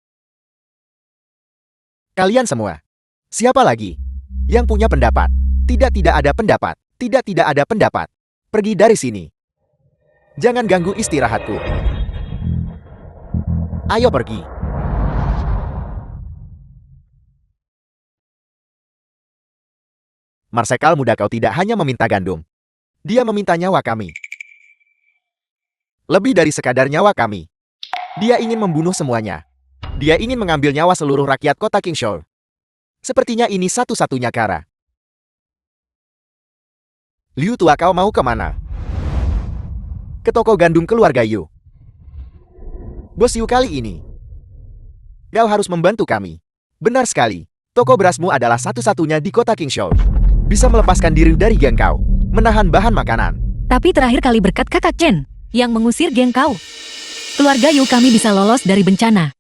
Kalian semua. Siapa lagi yang punya pendapat? Tidak ada pendapat. Tidak ada pendapat. Pergi dari sini. Jangan ganggu istirahatku. Ayo pergi. Marsekal muda kau tidak hanya meminta gandum. Dia meminta nyawa kami. Lebih dari sekadar nyawa kami. Dia ingin membunuh semuanya. Dia ingin mengambil nyawa seluruh rakyat kota Qingzhou. Sepertinya ini satu-satunya cara. Liu tua kau mau kemana? Ke toko gandum keluarga Yu. Bos Yu kali ini. Kau harus membantu kami. Benar sekali. Toko berasmu adalah satu-satunya di kota Qingzhou. Bisa melepaskan diri dari geng kau. Menahan bahan makanan. Tapi terakhir kali berkat kakak Chen yang mengusir geng kau. Keluarga Yu kami bisa lolos dari bencana.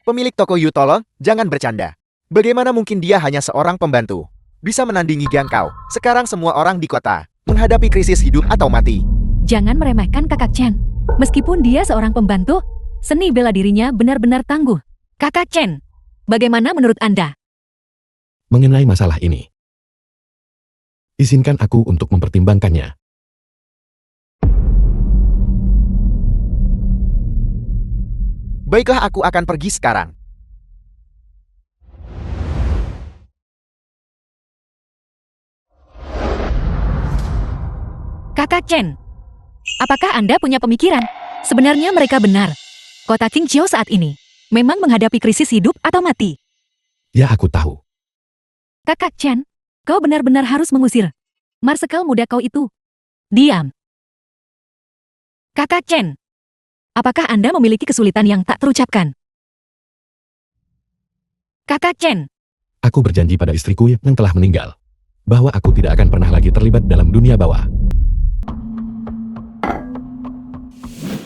Pemilik toko Yu tolong, jangan bercanda. Bagaimana mungkin dia hanya seorang pembantu? Bisa menandingi geng kau. Sekarang semua orang di kota menghadapi krisis hidup atau mati. Jangan meremehkan kakak Chen. Meskipun dia seorang pembantu, seni bela dirinya benar-benar tangguh. Kakak Chen, bagaimana menurut Anda? Mengenai masalah ini, izinkan aku untuk mempertimbangkannya. Baiklah, aku akan pergi sekarang. Kakak Chen, apakah Anda punya pemikiran? Sebenarnya mereka benar. Kota Qingzhou saat ini memang menghadapi krisis hidup atau mati. Ya, aku tahu. Kakak Chen, kau benar-benar harus mengusir Marsekal muda kau itu. Diam. Kakak Chen, apakah Anda memiliki kesulitan yang tak terucapkan? Kakak Chen, Aku berjanji pada istriku yang telah meninggal bahwa aku tidak akan pernah lagi terlibat dalam dunia bawah.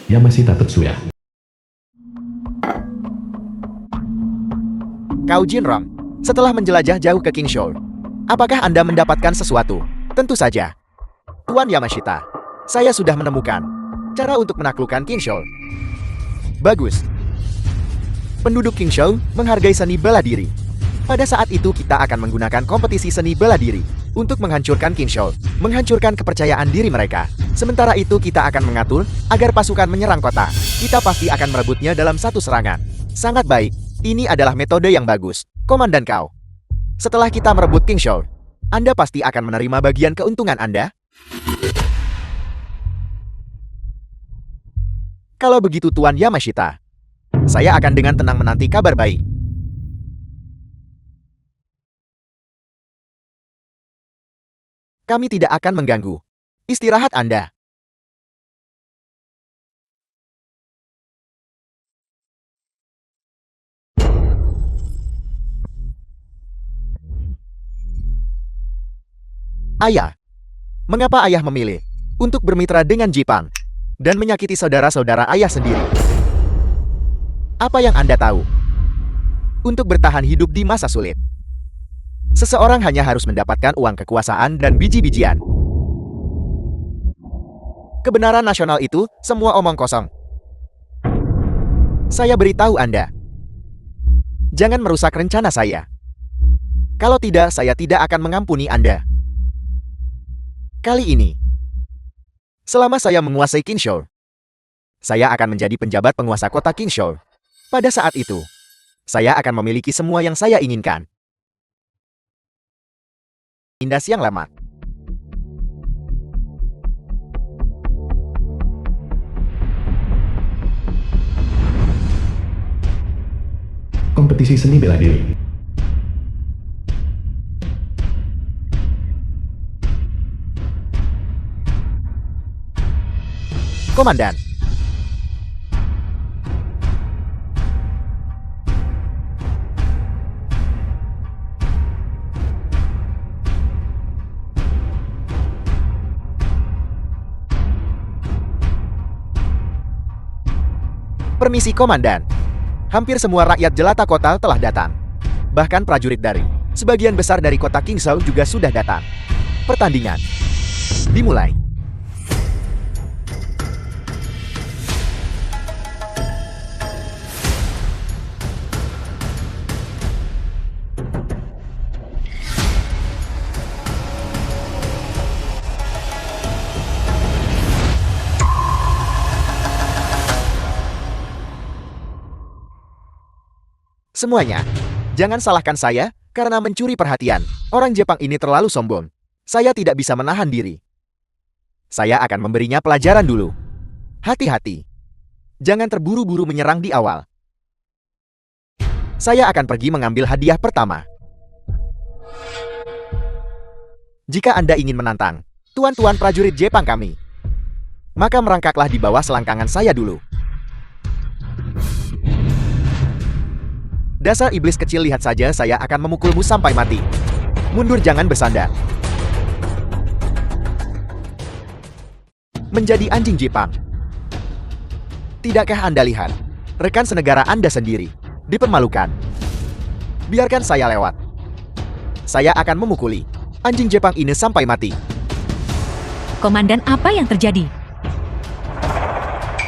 Yamashita Tetsuya. Kau Jinrong, setelah menjelajah jauh ke King Shore, apakah Anda mendapatkan sesuatu? Tentu saja. Tuan Yamashita, saya sudah menemukan cara untuk menaklukkan King Shore. Bagus. Penduduk King Shore menghargai seni bela diri. Pada saat itu kita akan menggunakan kompetisi seni bela diri untuk menghancurkan King Shore, menghancurkan kepercayaan diri mereka. Sementara itu kita akan mengatur agar pasukan menyerang kota. Kita pasti akan merebutnya dalam satu serangan. Sangat baik. Ini adalah metode yang bagus, Komandan Kau. Setelah kita merebut King Shore, Anda pasti akan menerima bagian keuntungan Anda. Kalau begitu Tuan Yamashita, saya akan dengan tenang menanti kabar baik. Kami tidak akan mengganggu. Istirahat Anda. Ayah, mengapa ayah memilih untuk bermitra dengan Jepang dan menyakiti saudara-saudara ayah sendiri? Apa yang Anda tahu? Untuk bertahan hidup di masa sulit, seseorang hanya harus mendapatkan uang kekuasaan dan biji-bijian. Kebenaran nasional itu semua omong kosong. Saya beritahu Anda, jangan merusak rencana saya. Kalau tidak, saya tidak akan mengampuni Anda. Kali ini, selama saya menguasai King Shore, saya akan menjadi penjabat penguasa kota King Shore. Pada saat itu, saya akan memiliki semua yang saya inginkan. Indah siang lama. Kompetisi seni bela diri. Komandan. Permisi Komandan. Hampir semua rakyat jelata kota telah datang. Bahkan prajurit dari sebagian besar dari kota King Shore juga sudah datang. Pertandingan dimulai. Semuanya, jangan salahkan saya karena mencuri perhatian. Orang Jepang ini terlalu sombong. Saya tidak bisa menahan diri. Saya akan memberinya pelajaran dulu. Hati-hati. Jangan terburu-buru menyerang di awal. Saya akan pergi mengambil hadiah pertama. Jika Anda ingin menantang tuan-tuan prajurit Jepang kami, maka merangkaklah di bawah selangkangan saya dulu. Dasar iblis kecil, lihat saja saya akan memukulmu sampai mati. Mundur, jangan bersandar. Menjadi anjing Jepang. Tidakkah Anda lihat? Rekan senegara Anda sendiri dipermalukan. Biarkan saya lewat. Saya akan memukuli anjing Jepang ini sampai mati. Komandan, apa yang terjadi?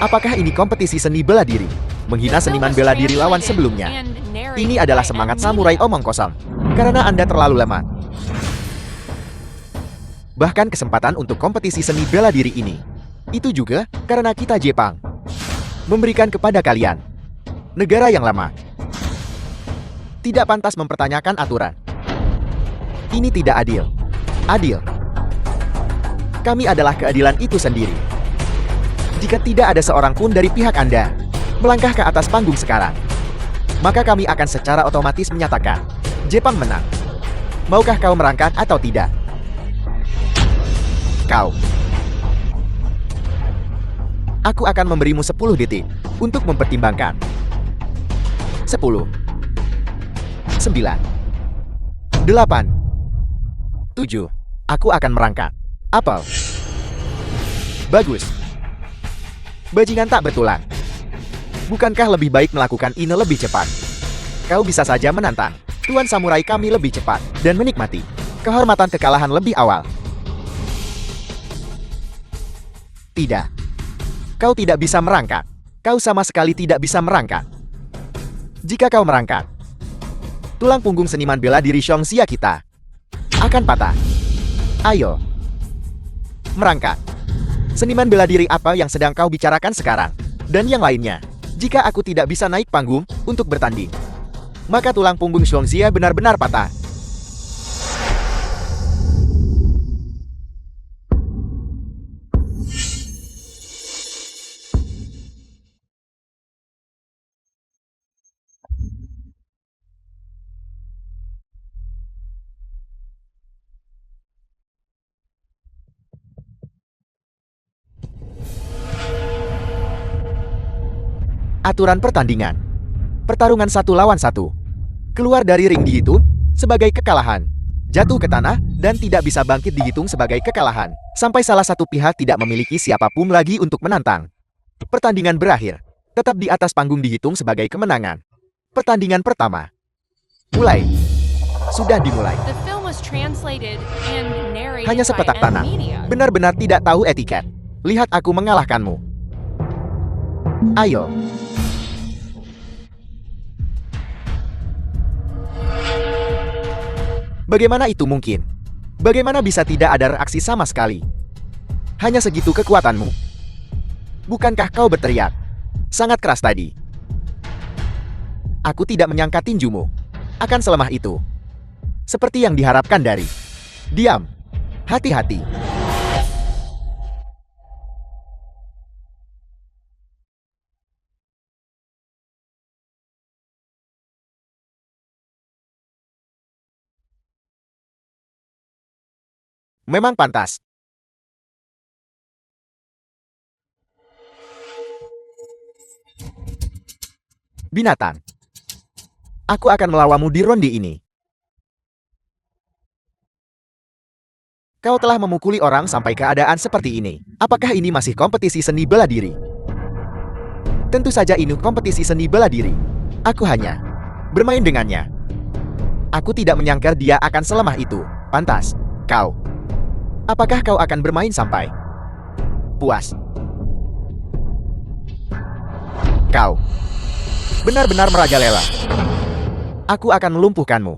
Apakah ini kompetisi seni bela diri? Menghina seniman bela diri lawan sebelumnya. Ini adalah semangat samurai omong kosong. Karena Anda terlalu lemah. Bahkan kesempatan untuk kompetisi seni bela diri ini, itu juga karena kita Jepang memberikan kepada kalian, negara yang lama. Tidak pantas mempertanyakan aturan. Ini tidak adil. Adil. Kami adalah keadilan itu sendiri. Jika tidak ada seorang pun dari pihak Anda melangkah ke atas panggung sekarang, maka kami akan secara otomatis menyatakan Jepang menang. Maukah kau merangkak atau tidak? Kau. Aku akan memberimu 10 detik untuk mempertimbangkan. 10, 9, 8, 7. Aku akan merangkak. Apel. Bagus. Bajingan tak bertulang. Bukankah lebih baik melakukan ini lebih cepat? Kau bisa saja menantang Tuan Samurai kami lebih cepat dan menikmati kehormatan kekalahan lebih awal. Tidak. Kau tidak bisa merangkak. Kau sama sekali tidak bisa merangkak. Jika kau merangkak, tulang punggung seniman bela diri Xiongxia kita akan patah. Ayo. Merangkak. Seniman bela diri apa yang sedang kau bicarakan sekarang? Dan yang lainnya. Jika aku tidak bisa naik panggung untuk bertanding, maka tulang punggung Xiongxia benar-benar patah. Aturan pertandingan. Pertarungan 1 lawan 1. Keluar dari ring dihitung sebagai kekalahan. Jatuh ke tanah dan tidak bisa bangkit dihitung sebagai kekalahan. Sampai salah satu pihak tidak memiliki siapapun lagi untuk menantang. Pertandingan berakhir. Tetap di atas panggung dihitung sebagai kemenangan. Pertandingan pertama. Mulai. Sudah dimulai. The film was translated and narrated Hanya by sepetak M tanah. Media. Benar-benar tidak tahu etiket. Lihat aku mengalahkanmu. Ayo. Bagaimana itu mungkin? Bagaimana bisa tidak ada reaksi sama sekali? Hanya segitu kekuatanmu. Bukankah kau berteriak sangat keras tadi? Aku tidak menyangka tinjumu akan selemah itu. Seperti yang diharapkan dari. Diam. Hati-hati. Memang pantas. Binatang. Aku akan melawanmu di ronde ini. Kau telah memukuli orang sampai keadaan seperti ini. Apakah ini masih kompetisi seni bela diri? Tentu saja ini kompetisi seni bela diri. Aku hanya bermain dengannya. Aku tidak menyangka dia akan selemah itu. Pantas. Kau. Apakah kau akan bermain sampai puas? Kau benar-benar merajalela. Aku akan melumpuhkanmu.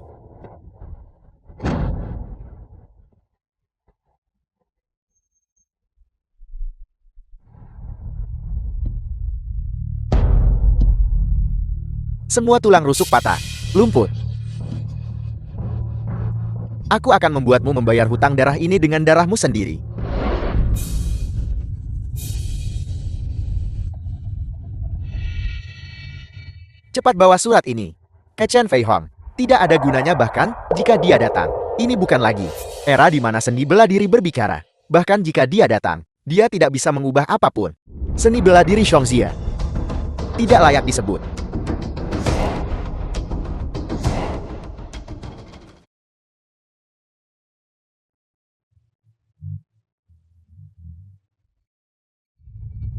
Semua tulang rusuk patah, lumpur. Aku akan membuatmu membayar hutang darah ini dengan darahmu sendiri. Cepat bawa surat ini ke Chen Fei Hong. Tidak ada gunanya bahkan jika dia datang. Ini bukan lagi era di mana seni bela diri berbicara. Bahkan jika dia datang, dia tidak bisa mengubah apapun. Seni bela diri Xiongxia tidak layak disebut.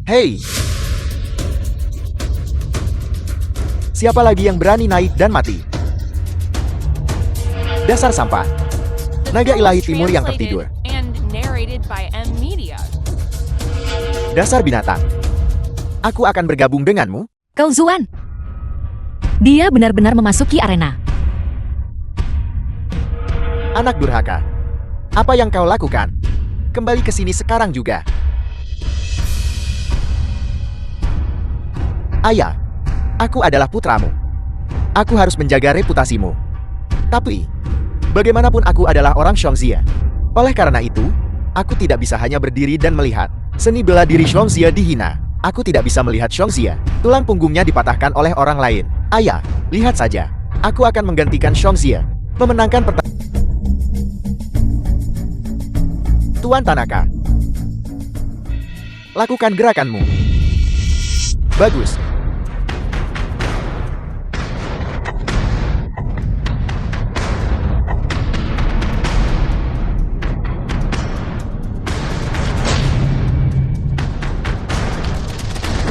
Hei! Siapa lagi yang berani naik dan mati? Dasar sampah. The Naga film ilahi was timur yang translated tertidur. and narrated by M Media. Dasar binatang. Aku akan bergabung denganmu. Kau Zuan. Dia benar-benar memasuki arena. Anak durhaka. Apa yang kau lakukan? Kembali ke sini sekarang juga. Ayah, aku adalah putramu. Aku harus menjaga reputasimu. Tapi, bagaimanapun aku adalah orang Xiongxia. Oleh karena itu, aku tidak bisa hanya berdiri dan melihat seni bela diri Xiongxia dihina. Aku tidak bisa melihat Xiongxia, tulang punggungnya dipatahkan oleh orang lain. Ayah, lihat saja. Aku akan menggantikan Xiongxia, memenangkan pertandingan. Tuan Tanaka, lakukan gerakanmu. Bagus.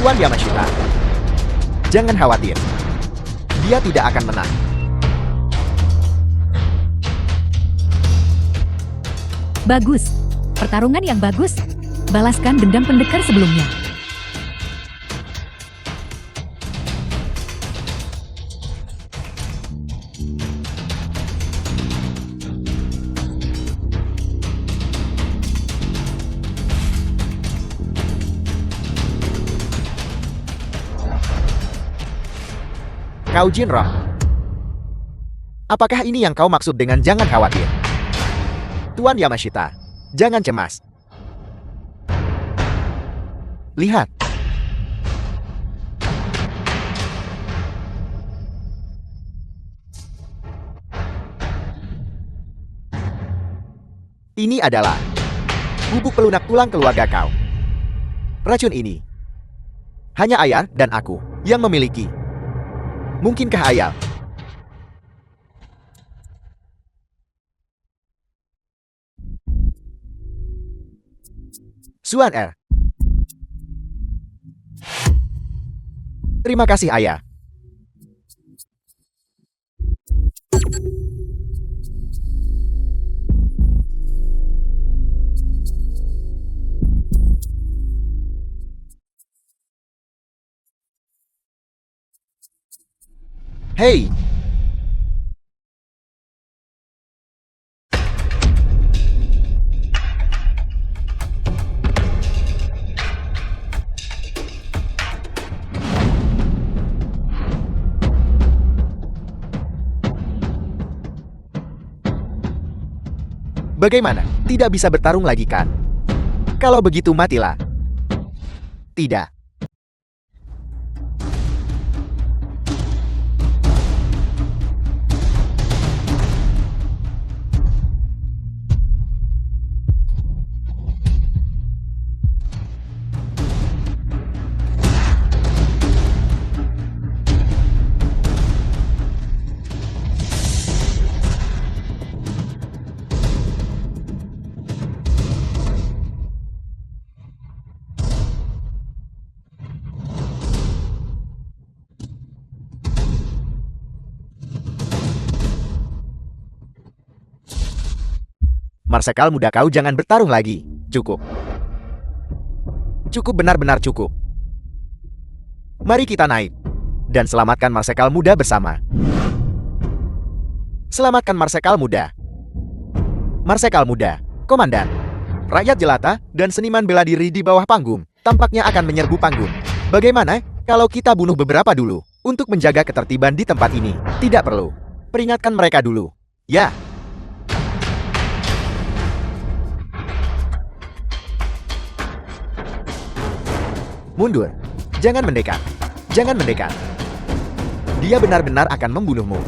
Tuan Yamashita. Jangan khawatir. Dia tidak akan menang. Bagus. Pertarungan yang bagus. Balaskan dendam pendekar sebelumnya. Kau Jinrong. Apakah ini yang kau maksud dengan jangan khawatir? Tuan Yamashita, jangan cemas. Lihat. Ini adalah bubuk pelunak tulang keluarga kau. Racun ini hanya ayah dan aku yang memiliki. Mungkinkah ayah? Suan Er. Terima kasih ayah. Hei! Bagaimana? Tidak bisa bertarung lagi kan? Kalau begitu matilah. Tidak. Marsekal muda kau jangan bertarung lagi. Cukup. Cukup benar-benar cukup. Mari kita naik. Dan selamatkan Marsekal muda bersama. Selamatkan Marsekal muda. Marsekal muda, komandan. Rakyat jelata dan seniman bela diri di bawah panggung tampaknya akan menyerbu panggung. Bagaimana kalau kita bunuh beberapa dulu untuk menjaga ketertiban di tempat ini? Tidak perlu. Peringatkan mereka dulu. Ya. Mundur. Jangan mendekat. Jangan mendekat. Dia benar-benar akan membunuhmu.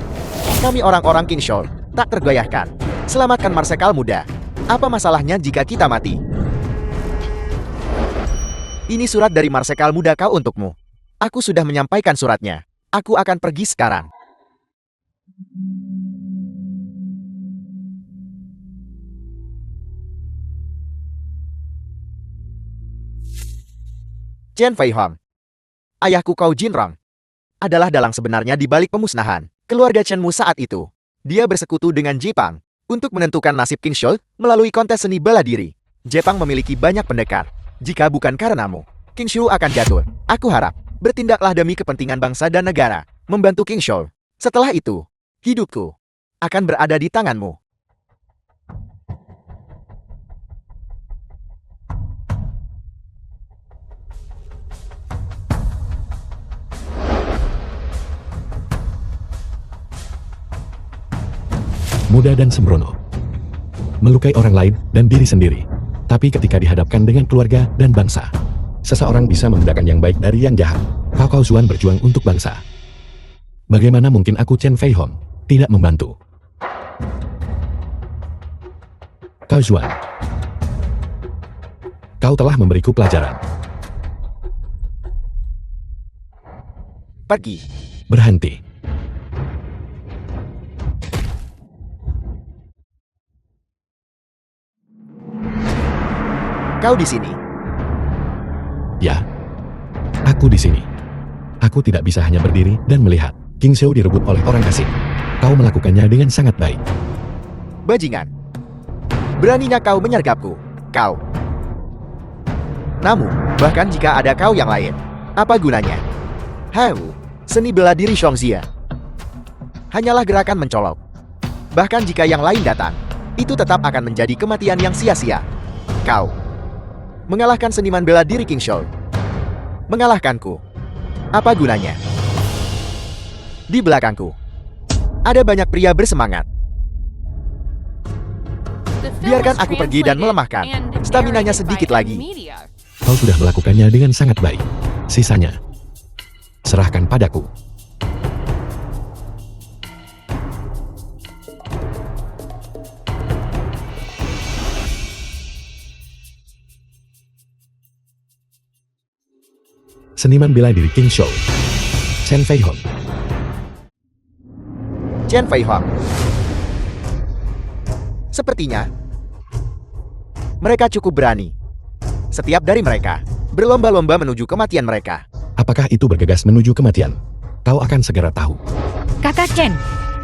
Kami orang-orang King Shore tak tergoyahkan. Selamatkan Marsekal muda. Apa masalahnya jika kita mati? Ini surat dari Marsekal muda kau untukmu. Aku sudah menyampaikan suratnya. Aku akan pergi sekarang. Chen Fei Hong. Ayahku Kau Jinrong adalah dalang sebenarnya di balik pemusnahan keluarga Chenmu saat itu. Dia bersekutu dengan Jepang untuk menentukan nasib King Shou melalui kontes seni bela diri. Jepang memiliki banyak pendekar. Jika bukan karenamu, King Shou akan jatuh. Aku harap bertindaklah demi kepentingan bangsa dan negara, membantu King Shou. Setelah itu, hidupku akan berada di tanganmu. Muda dan sembrono. Melukai orang lain dan diri sendiri. Tapi ketika dihadapkan dengan keluarga dan bangsa, seseorang bisa membedakan yang baik dari yang jahat. Kau Zuan berjuang untuk bangsa. Bagaimana mungkin aku Chen Fei Hong tidak membantu? Kau Zuan, kau telah memberiku pelajaran. Pergi. Berhenti. Kau di sini. Ya, Aku di sini. Aku tidak bisa hanya berdiri dan melihat King Xiao direbut oleh orang asing. Kau melakukannya dengan sangat baik. Bajingan. Beraninya kau menyergapku. Kau. Namun, bahkan jika ada kau yang lain, apa gunanya? Seni bela diri Xiongxia. Hanyalah gerakan mencolok. Bahkan jika yang lain datang, itu tetap akan menjadi kematian yang sia-sia. Kau mengalahkan seniman bela diri King Xiao. Mengalahkanku. Apa gunanya? Di belakangku, ada banyak pria bersemangat. The film Biarkan was aku pergi dan translated melemahkan and staminanya narrated sedikit by lagi. Media. Kau sudah melakukannya dengan sangat baik. Sisanya, serahkan padaku. Seniman bela diri King Xiao, Chen Fei Hong. Chen Fei Hong. Sepertinya mereka cukup berani. Setiap dari mereka berlomba-lomba menuju kematian mereka. Apakah itu bergegas menuju kematian? Kau akan segera tahu. Kakak Chen,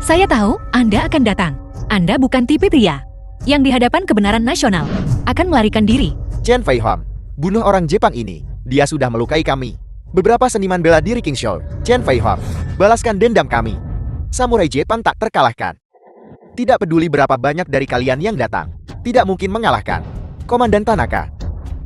saya tahu Anda akan datang. Anda bukan tipe pria yang di hadapan kebenaran nasional akan melarikan diri. Chen Fei Hong, bunuh orang Jepang ini. Dia sudah melukai kami. Beberapa seniman bela diri King Xiao. Chen Fei Hong, balaskan dendam kami. Samurai Jepang tak terkalahkan. Tidak peduli berapa banyak dari kalian yang datang, tidak mungkin mengalahkan Komandan Tanaka.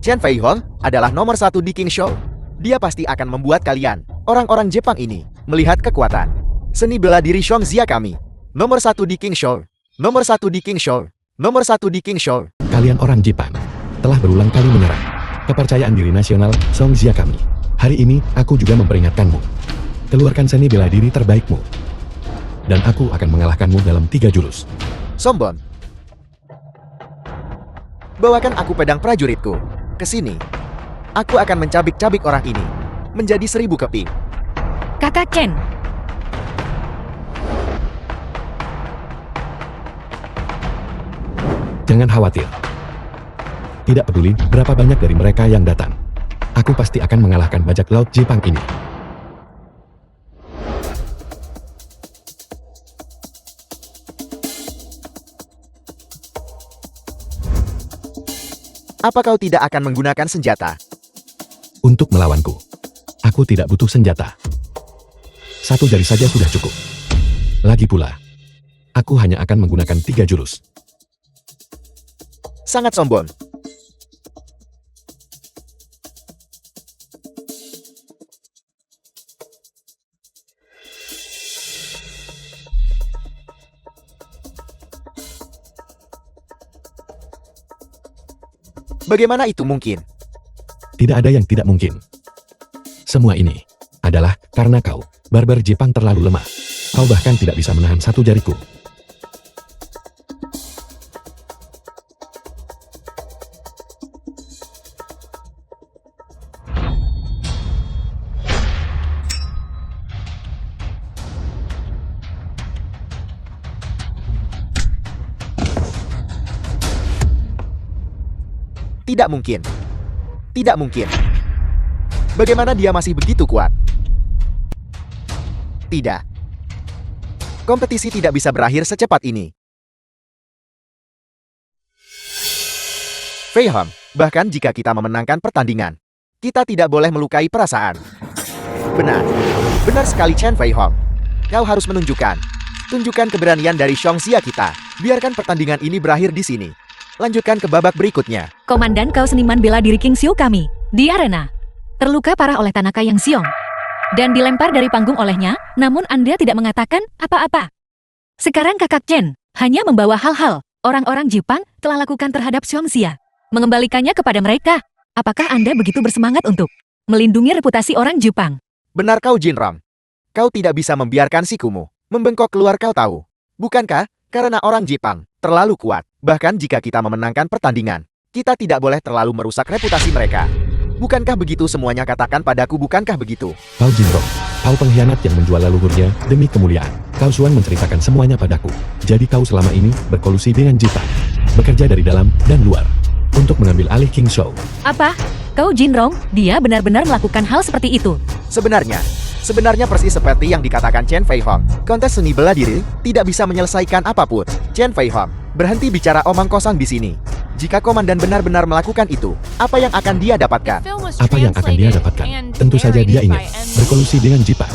Chen Fei Hong adalah nomor 1 di King Xiao. Dia pasti akan membuat kalian, orang-orang Jepang ini, melihat kekuatan seni bela diri Xiongxia kami. Nomor 1 di King Xiao. Nomor 1 di King Xiao. Nomor 1 di King Xiao. Kalian orang Jepang telah berulang kali menyerang kepercayaan diri nasional Xiongxia kami. Hari ini, aku juga memperingatkanmu. Keluarkan seni bela diri terbaikmu. Dan aku akan mengalahkanmu dalam 3 jurus. Sombong. Bawakan aku pedang prajuritku. Ke sini. Aku akan mencabik-cabik orang ini menjadi 1000 keping. Kakak Chen, Jangan khawatir. Tidak peduli berapa banyak dari mereka yang datang. Aku pasti akan mengalahkan bajak laut Jepang ini. Apa kau tidak akan menggunakan senjata? Untuk melawanku, aku tidak butuh senjata. 1 jari saja sudah cukup. Lagi pula, aku hanya akan menggunakan 3 jurus. Sangat sombong. Bagaimana itu mungkin? Tidak ada yang tidak mungkin. Semua ini adalah karena kau, barbar Jepang terlalu lemah. Kau bahkan tidak bisa menahan 1 jariku. Tidak mungkin. Tidak mungkin. Bagaimana dia masih begitu kuat? Tidak. Kompetisi tidak bisa berakhir secepat ini. Fei Hong, bahkan jika kita memenangkan pertandingan, kita tidak boleh melukai perasaan. Benar. Benar sekali Chen Fei Hong. Kau harus tunjukkan keberanian dari Xiongxia kita. Biarkan pertandingan ini berakhir di sini. Lanjutkan ke babak berikutnya. komandan kau seniman bela diri King Xiao kami, di arena. Terluka parah oleh Tanaka Yang Xiong. Dan dilempar dari panggung olehnya, namun Anda tidak mengatakan apa-apa. Sekarang kakak Chen, hanya membawa hal-hal orang-orang Jepang telah lakukan terhadap Xiongxia. Mengembalikannya kepada mereka. Apakah Anda begitu bersemangat untuk melindungi reputasi orang Jepang? Benar kau Jinrong. Kau tidak bisa membiarkan sikumu membengkok keluar, kau tahu. Bukankah? Karena orang Jepang terlalu kuat. Bahkan jika kita memenangkan pertandingan, kita tidak boleh terlalu merusak reputasi mereka. Bukankah begitu semuanya katakan padaku, bukankah begitu? Kau Jinrong, kau pengkhianat yang menjual leluhurnya demi kemuliaan. Kau Xuan menceritakan semuanya padaku. Jadi kau selama ini berkolusi dengan Jepang. Bekerja dari dalam dan luar. untuk mengambil alih King Show. Apa? Kau Jinrong, dia benar-benar melakukan hal seperti itu. Sebenarnya persis seperti yang dikatakan Chen Fei Hong. Kontes seni bela diri tidak bisa menyelesaikan apapun. Chen Fei Hong, berhenti bicara omong kosong di sini. Jika komandan benar-benar melakukan itu, apa yang akan dia dapatkan? Apa yang akan dia dapatkan? Tentu saja dia ingin berkolusi dengan Jepang,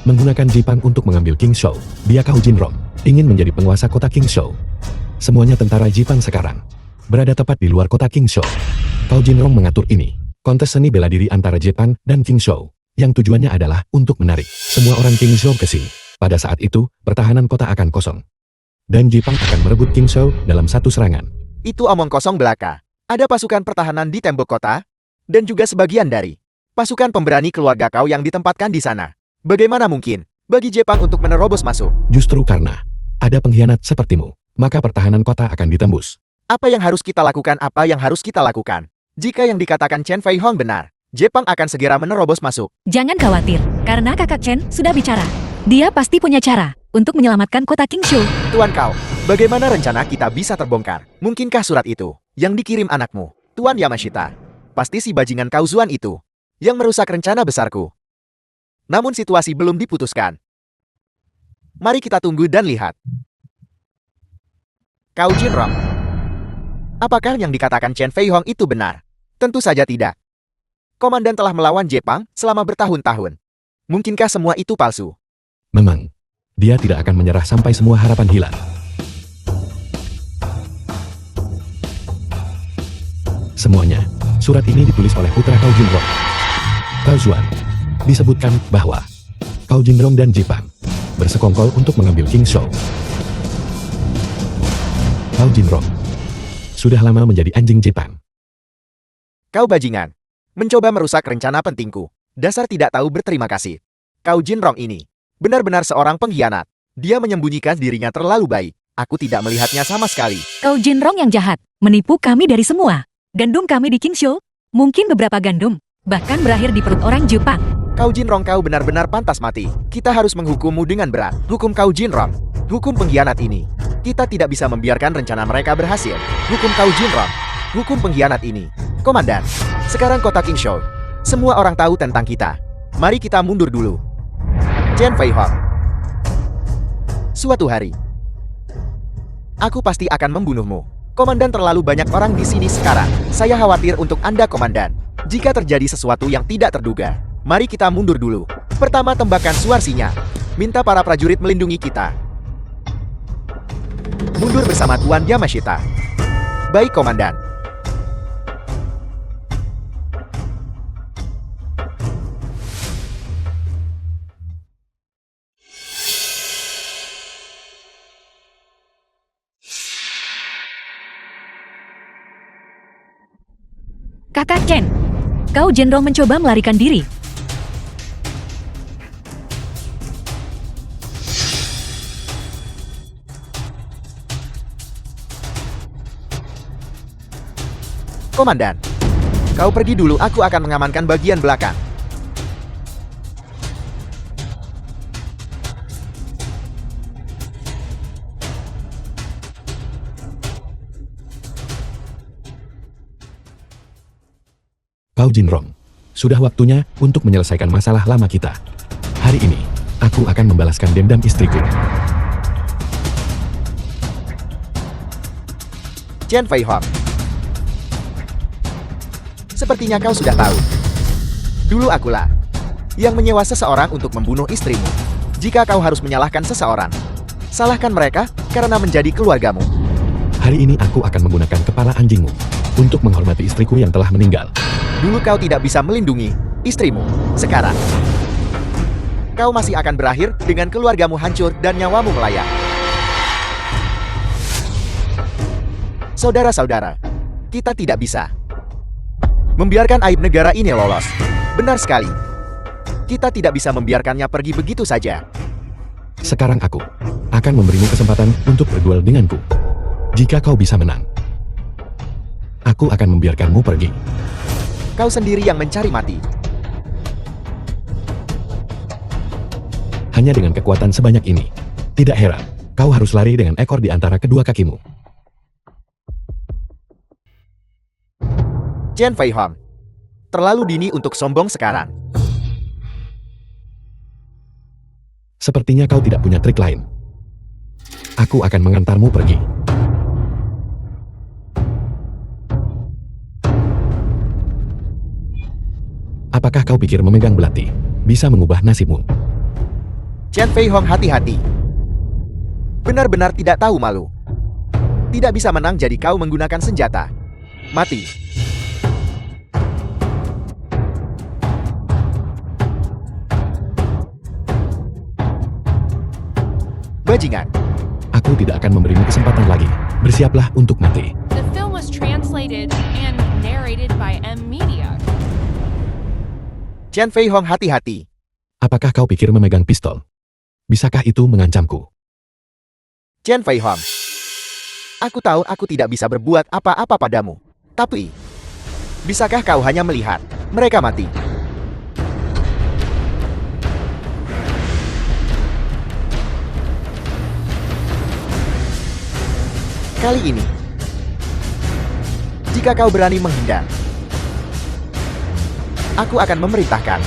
menggunakan Jepang untuk mengambil King Show. Dia Kau Jinrong, ingin menjadi penguasa kota King Show. Semuanya tentara Jepang sekarang berada tepat di luar kota King Show. Kau Jinrong mengatur ini, kontes seni bela diri antara Jepang dan King Show, yang tujuannya adalah untuk menarik semua orang King Show ke sini. Pada saat itu, pertahanan kota akan kosong, dan Jepang akan merebut King Show dalam satu serangan. Itu omong kosong belaka. Ada pasukan pertahanan di tembok kota, dan juga sebagian dari pasukan pemberani keluarga kau yang ditempatkan di sana. Bagaimana mungkin bagi Jepang untuk menerobos masuk? Justru karena ada pengkhianat sepertimu, maka pertahanan kota akan ditembus. Apa yang harus kita lakukan? Jika yang dikatakan Chen Fei Hong benar, Jepang akan segera menerobos masuk. Jangan khawatir, karena kakak Chen sudah bicara. Dia pasti punya cara untuk menyelamatkan kota King Show. Tuan kau, bagaimana rencana kita bisa terbongkar? Mungkinkah surat itu yang dikirim anakmu, Tuan Yamashita? Pasti si bajingan kau Zuan itu yang merusak rencana besarku. Namun situasi belum diputuskan. Mari kita tunggu dan lihat. Kau Jinrong, apakah yang dikatakan Chen Fei Hong itu benar? Tentu saja tidak. Komandan telah melawan Jepang selama bertahun-tahun. Mungkinkah semua itu palsu? Memang, dia tidak akan menyerah sampai semua harapan hilang. Semuanya, surat ini ditulis oleh putra Kau Jinrong, Kau Zuan. Disebutkan bahwa Kau Jinrong dan Jepang bersekongkol untuk mengambil King Show. Kau Jinrong sudah lama menjadi anjing Jepang. Kau bajingan, mencoba merusak rencana pentingku. Dasar tidak tahu berterima kasih. Kau Jinrong ini benar-benar seorang pengkhianat. Dia menyembunyikan dirinya terlalu baik. Aku tidak melihatnya sama sekali. Kau Jinrong yang jahat, menipu kami dari semua. Gandum kami di King Show, mungkin beberapa gandum, bahkan berakhir di perut orang Jepang. Kau Jinrong, kau benar-benar pantas mati. Kita harus menghukummu dengan berat. Hukum Kau Jinrong, hukum pengkhianat ini. Kita tidak bisa membiarkan rencana mereka berhasil. Hukum Kau Jinrong, hukum pengkhianat ini. Komandan, sekarang kota King Show, semua orang tahu tentang kita. Mari kita mundur dulu. Chen Fei Hong, suatu hari aku pasti akan membunuhmu. Komandan, terlalu banyak orang di sini sekarang. Saya khawatir untuk Anda, Komandan. Jika terjadi sesuatu yang tidak terduga, mari kita mundur dulu. Pertama, tembakan suarsinya. Minta para prajurit melindungi kita. Mundur bersama Tuan Yamashita. Baik, Komandan. Kakak Chen, Kau Jinrong mencoba melarikan diri. Komandan, kau pergi dulu, aku akan mengamankan bagian belakang. Kau Jinrong, sudah waktunya untuk menyelesaikan masalah lama kita. Hari ini, aku akan membalaskan dendam istriku. Chen Fei Hong, sepertinya kau sudah tahu. Dulu akulah yang menyewa seseorang untuk membunuh istrimu. Jika kau harus menyalahkan seseorang, salahkan mereka karena menjadi keluargamu. Hari ini aku akan menggunakan kepala anjingmu untuk menghormati istriku yang telah meninggal. Dulu kau tidak bisa melindungi istrimu. Sekarang, kau masih akan berakhir dengan keluargamu hancur dan nyawamu melayang. Saudara-saudara, kita tidak bisa membiarkan aib negara ini lolos. Benar sekali. Kita tidak bisa membiarkannya pergi begitu saja. Sekarang aku akan memberimu kesempatan untuk berduel denganku. Jika kau bisa menang, aku akan membiarkanmu pergi. Kau sendiri yang mencari mati. Hanya dengan kekuatan sebanyak ini, tidak heran kau harus lari dengan ekor di antara kedua kakimu. Chen Fei Hong. Terlalu dini untuk sombong sekarang. Sepertinya kau tidak punya trik lain. Aku akan mengantarmu pergi. Apakah kau pikir memegang belati bisa mengubah nasibmu? Chen Fei Hong, hati-hati. Benar-benar tidak tahu malu. Tidak bisa menang jadi kau menggunakan senjata. Mati. Bajingan. Aku tidak akan memberimu kesempatan lagi. Bersiaplah untuk mati. The film was translated and narrated by M Media. Chen Fei Hong, hati-hati. Apakah kau pikir memegang pistol bisakah itu mengancamku? Chen Fei Hong. Aku tahu aku tidak bisa berbuat apa-apa padamu. Tapi, bisakah kau hanya melihat mereka mati? Kali ini, jika kau berani menghindar, aku akan memerintahkan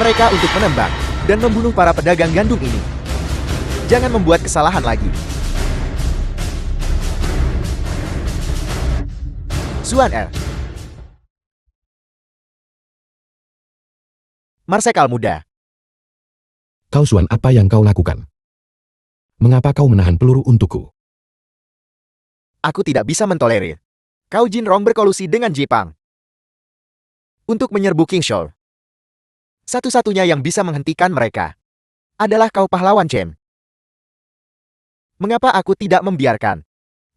mereka untuk menembak dan membunuh para pedagang gandum ini. Jangan membuat kesalahan lagi. Xuan Er. Marsekal muda. Kau Xuan, apa yang kau lakukan? Mengapa kau menahan peluru untukku? Aku tidak bisa mentolerir kau Jinrong berkolusi dengan Jepang untuk menyerbu King Shou. Satu-satunya yang bisa menghentikan mereka adalah kau pahlawan Chen. Mengapa aku tidak membiarkan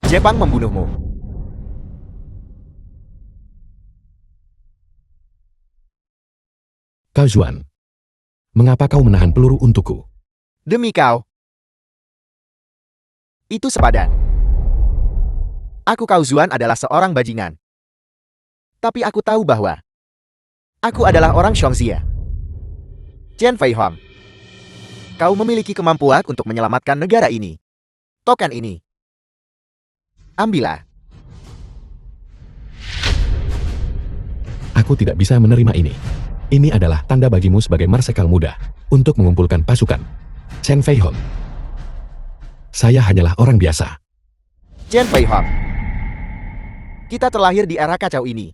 Jepang membunuhmu? Kau Xuan, mengapa kau menahan peluru untukku? Demi kau. Itu sepadan. Aku Kau Zuan adalah seorang bajingan. Tapi aku tahu bahwa aku adalah orang Xiongxia. Chen Fei Hong. Kau memiliki kemampuan untuk menyelamatkan negara ini. Token ini. Ambillah. Aku tidak bisa menerima ini. Ini adalah tanda bagimu sebagai marsekal muda untuk mengumpulkan pasukan. Chen Fei Hong. Saya hanyalah orang biasa. Chen Fei Hong. Kita terlahir di era kacau ini.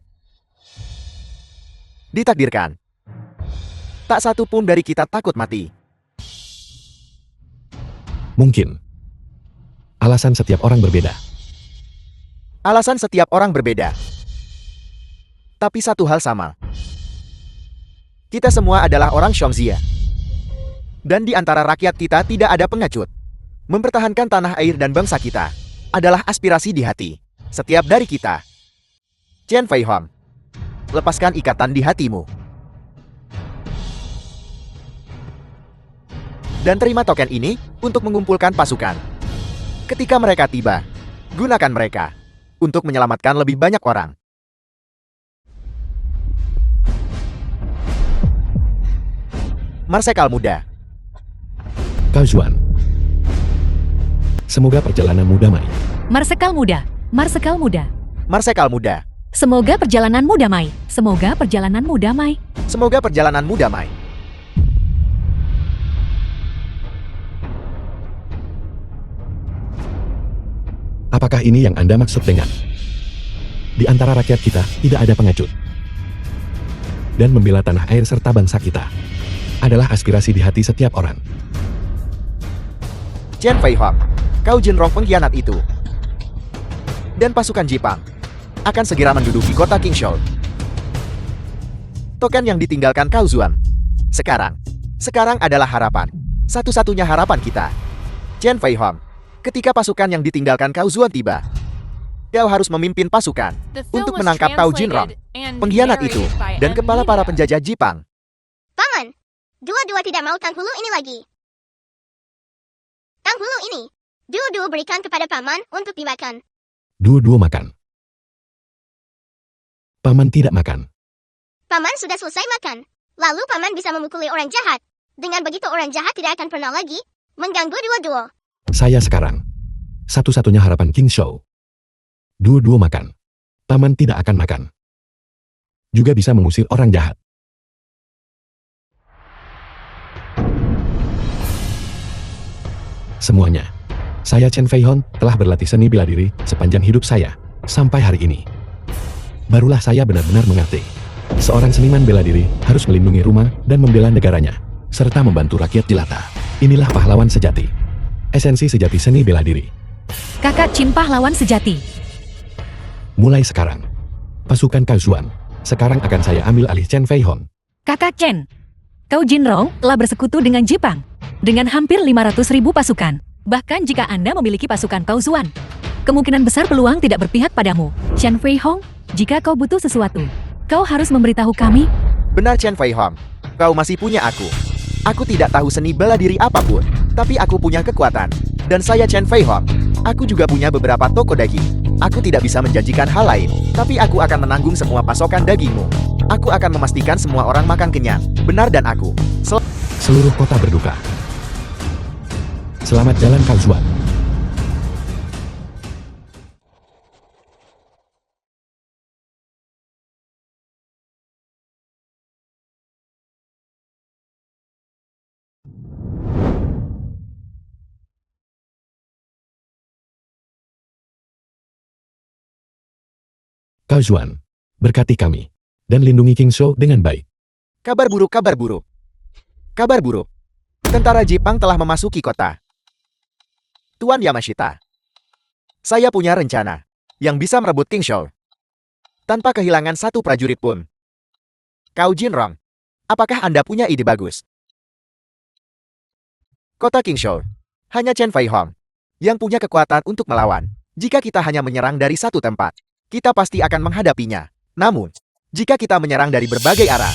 Ditakdirkan. Tak satu pun dari kita takut mati. Mungkin. Alasan setiap orang berbeda. Alasan setiap orang berbeda. Tapi satu hal sama. Kita semua adalah orang Xiongxia. Dan di antara rakyat kita tidak ada pengecut. Mempertahankan tanah air dan bangsa kita adalah aspirasi di hati setiap dari kita. Chen Fei Hong. Lepaskan ikatan di hatimu. Dan terima token ini untuk mengumpulkan pasukan. Ketika mereka tiba, gunakan mereka untuk menyelamatkan lebih banyak orang. Marsekal muda. Kau Xuan. Semoga perjalananmu damai. Marsekal muda, Marsekal muda. Marsekal muda. Semoga perjalananmu damai. Semoga perjalananmu damai. Semoga perjalananmu damai. Apakah ini yang Anda maksud dengan di antara rakyat kita tidak ada pengecut? Dan membela tanah air serta bangsa kita adalah aspirasi di hati setiap orang. Chen Fei Hong, kau Jinrong pengkhianat itu. Dan pasukan Jepang akan segera menduduki kota King Shou. Token yang ditinggalkan Kau Zuan. Sekarang adalah harapan. Satu-satunya harapan kita. Chen Fei Hong, ketika pasukan yang ditinggalkan Kau Zuan tiba, kau harus memimpin pasukan The film untuk was menangkap Tao Jinrong, translated and pengkhianat itu, narrated by dan M kepala para Media. penjajah Jepang. Paman, dua-dua tidak mau tang hulu ini lagi. Tang hulu ini, dua-dua berikan kepada paman untuk dimakan. Dua-dua makan. Paman tidak makan. Paman sudah selesai makan. Lalu paman bisa memukuli orang jahat. Dengan begitu orang jahat tidak akan pernah lagi mengganggu dua-dua. Saya sekarang satu-satunya harapan King Shou. Dua-dua makan. Paman tidak akan makan. juga bisa mengusir orang jahat. Semuanya. Saya Chen Feihong telah berlatih seni bela diri sepanjang hidup saya, sampai hari ini. Barulah saya benar-benar mengerti. Seorang seniman bela diri harus melindungi rumah dan membela negaranya, serta membantu rakyat jelata. Inilah pahlawan sejati. Esensi sejati seni bela diri. Kakak Chin pahlawan sejati. Mulai sekarang, pasukan Kaozuan, sekarang akan saya ambil alih Chen Feihong. Kakak Chen, Kau Jinrong telah bersekutu dengan Jepang dengan hampir 500.000 pasukan. Bahkan jika Anda memiliki pasukan Kaozuan, kemungkinan besar peluang tidak berpihak padamu. Chen Feihong, jika kau butuh sesuatu, kau harus memberitahu kami. Benar Chen Feihong, kau masih punya aku. Aku tidak tahu seni bela diri apapun, tapi aku punya kekuatan. Dan saya Chen Feihong, aku juga punya beberapa toko daging. Aku tidak bisa menjanjikan hal lain, tapi aku akan menanggung semua pasokan dagingmu. Aku akan memastikan semua orang makan kenyang. Benar dan aku. Seluruh kota berduka. Selamat jalan Kaozuan. Kaozuan, berkati kami, dan lindungi King Shou dengan baik. Kabar buruk, kabar buruk. Kabar buruk. Tentara Jepang telah memasuki kota. Tuan Yamashita, saya punya rencana yang bisa merebut King Shou tanpa kehilangan satu prajurit pun. Kau Jinrong, apakah Anda punya ide bagus? Kota King Shou, hanya Chen Feihong yang punya kekuatan untuk melawan. Jika kita hanya menyerang dari satu tempat, kita pasti akan menghadapinya. Namun, jika kita menyerang dari berbagai arah,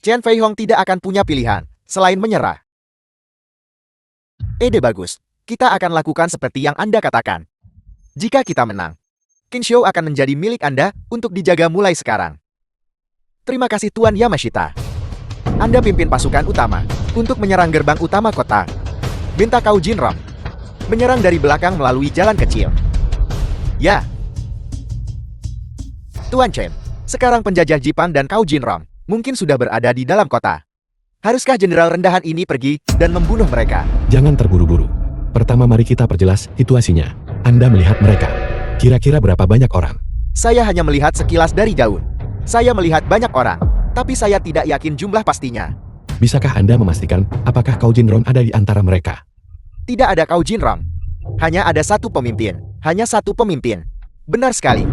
Chen Feihong tidak akan punya pilihan selain menyerah. Ide bagus. Kita akan lakukan seperti yang Anda katakan. Jika kita menang, King Shou akan menjadi milik Anda untuk dijaga mulai sekarang. Terima kasih Tuan Yamashita. Anda pimpin pasukan utama untuk menyerang gerbang utama kota. Minta Kau Jinrong menyerang dari belakang melalui jalan kecil. Ya. Tuan Chen, sekarang penjajah Jepang dan Kau Jinrong mungkin sudah berada di dalam kota. Haruskah jenderal rendahan ini pergi dan membunuh mereka? Jangan terburu-buru. Pertama mari kita perjelas situasinya. Anda melihat mereka. Kira-kira berapa banyak orang? Saya hanya melihat sekilas dari jauh. Saya melihat banyak orang, tapi saya tidak yakin jumlah pastinya. Bisakah Anda memastikan apakah Kau Jinrong ada di antara mereka? Tidak ada Kau Jinrong. Hanya ada satu pemimpin. Hanya satu pemimpin. Benar sekali.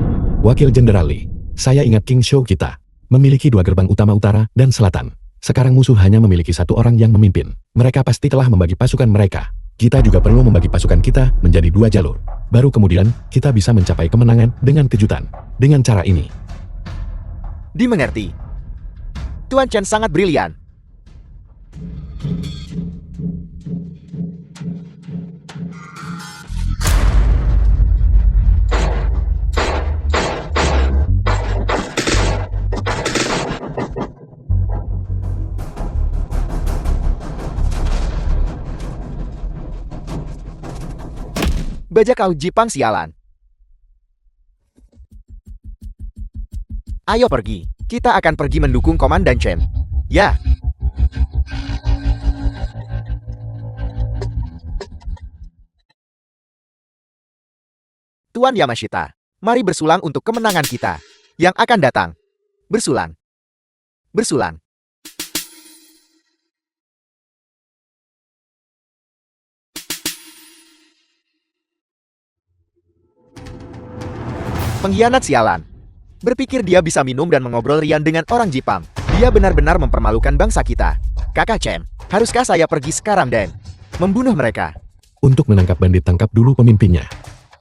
Wakil Jenderal Li, saya ingat King Shou kita memiliki dua gerbang utama utara dan selatan. Sekarang musuh hanya memiliki satu orang yang memimpin. Mereka pasti telah membagi pasukan mereka. Kita juga perlu membagi pasukan kita menjadi dua jalur. Baru kemudian, kita bisa mencapai kemenangan dengan kejutan. Dengan cara ini. Dimengerti. Tuan Chen sangat brilian. Bajak kau Jepang sialan. Ayo pergi. Kita akan pergi mendukung Komandan Chen. Ya. Tuan Yamashita, mari bersulang untuk kemenangan kita yang akan datang. Bersulang. Bersulang. Pengkhianat sialan. Berpikir dia bisa minum dan mengobrol riang dengan orang Jepang. Dia benar-benar mempermalukan bangsa kita. Kakak Chen, haruskah saya pergi sekarang dan membunuh mereka? Untuk menangkap bandit, tangkap dulu pemimpinnya.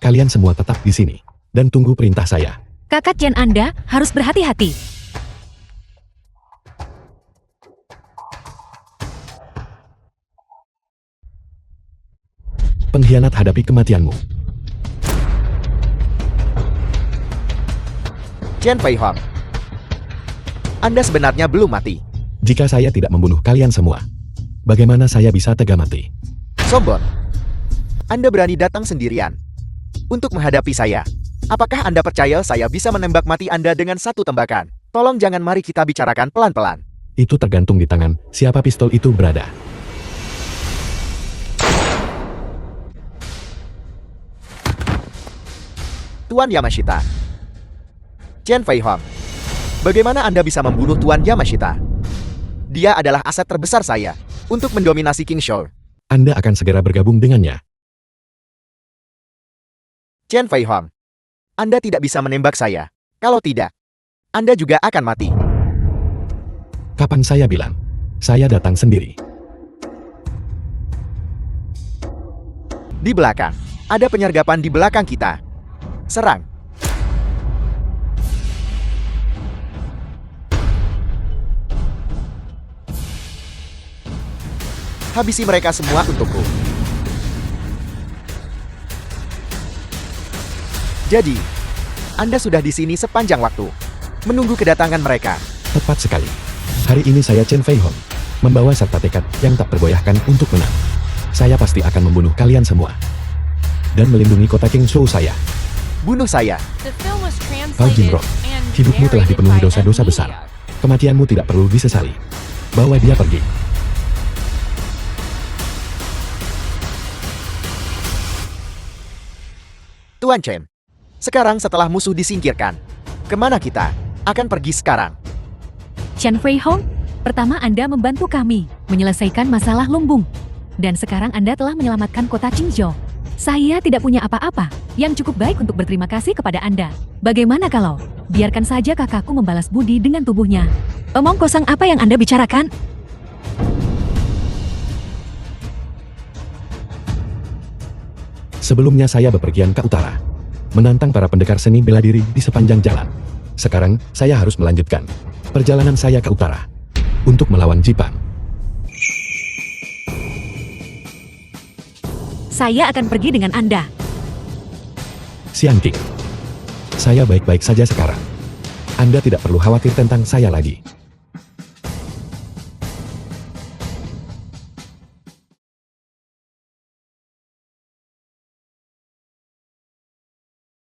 Kalian semua tetap di sini dan tunggu perintah saya. Kakak Chen Anda harus berhati-hati. Pengkhianat, hadapi kematianmu. Chen Feihong, Anda sebenarnya belum mati. Jika saya tidak membunuh kalian semua, bagaimana saya bisa tega mati? Sombong. Anda berani datang sendirian untuk menghadapi saya. Apakah Anda percaya saya bisa menembak mati Anda dengan satu tembakan? Tolong jangan, mari kita bicarakan pelan-pelan. Itu tergantung di tangan siapa pistol itu berada. Tuan Yamashita. Chen Fei Hong. Bagaimana Anda bisa membunuh Tuan Yamashita? Dia adalah aset terbesar saya untuk mendominasi King Shore. Anda akan segera bergabung dengannya. Chen Fei Hong. Anda tidak bisa menembak saya. Kalau tidak, Anda juga akan mati. Kapan saya bilang? Saya datang sendiri. Di belakang, ada penyergapan di belakang kita. Serang. Habisi mereka semua untukku. Jadi, Anda sudah di sini sepanjang waktu, menunggu kedatangan mereka. Tepat sekali. Hari ini saya Chen Fei Hong, membawa serta tekad yang tak tergoyahkan untuk menang. Saya pasti akan membunuh kalian semua. Dan melindungi kota King Shou saya. Bunuh saya. The film was Pao translated Jinro, and hidupmu telah narrated dipenuhi by dosa-dosa M. besar. Media. Kematianmu tidak perlu disesali. Bawa dia pergi. Tuan Chen. Sekarang setelah musuh disingkirkan, kemana kita akan pergi sekarang? Chen Fei Hong, pertama Anda membantu kami menyelesaikan masalah lumbung. Dan sekarang Anda telah menyelamatkan kota Qingzhou. Saya tidak punya apa-apa yang cukup baik untuk berterima kasih kepada Anda. Bagaimana kalau biarkan saja kakakku membalas budi dengan tubuhnya? Omong kosong apa yang Anda bicarakan? Sebelumnya saya bepergian ke utara, menantang para pendekar seni bela diri di sepanjang jalan. Sekarang, saya harus melanjutkan perjalanan saya ke utara untuk melawan Jipang. Saya akan pergi dengan Anda. Xian King, saya baik-baik saja sekarang. Anda tidak perlu khawatir tentang saya lagi.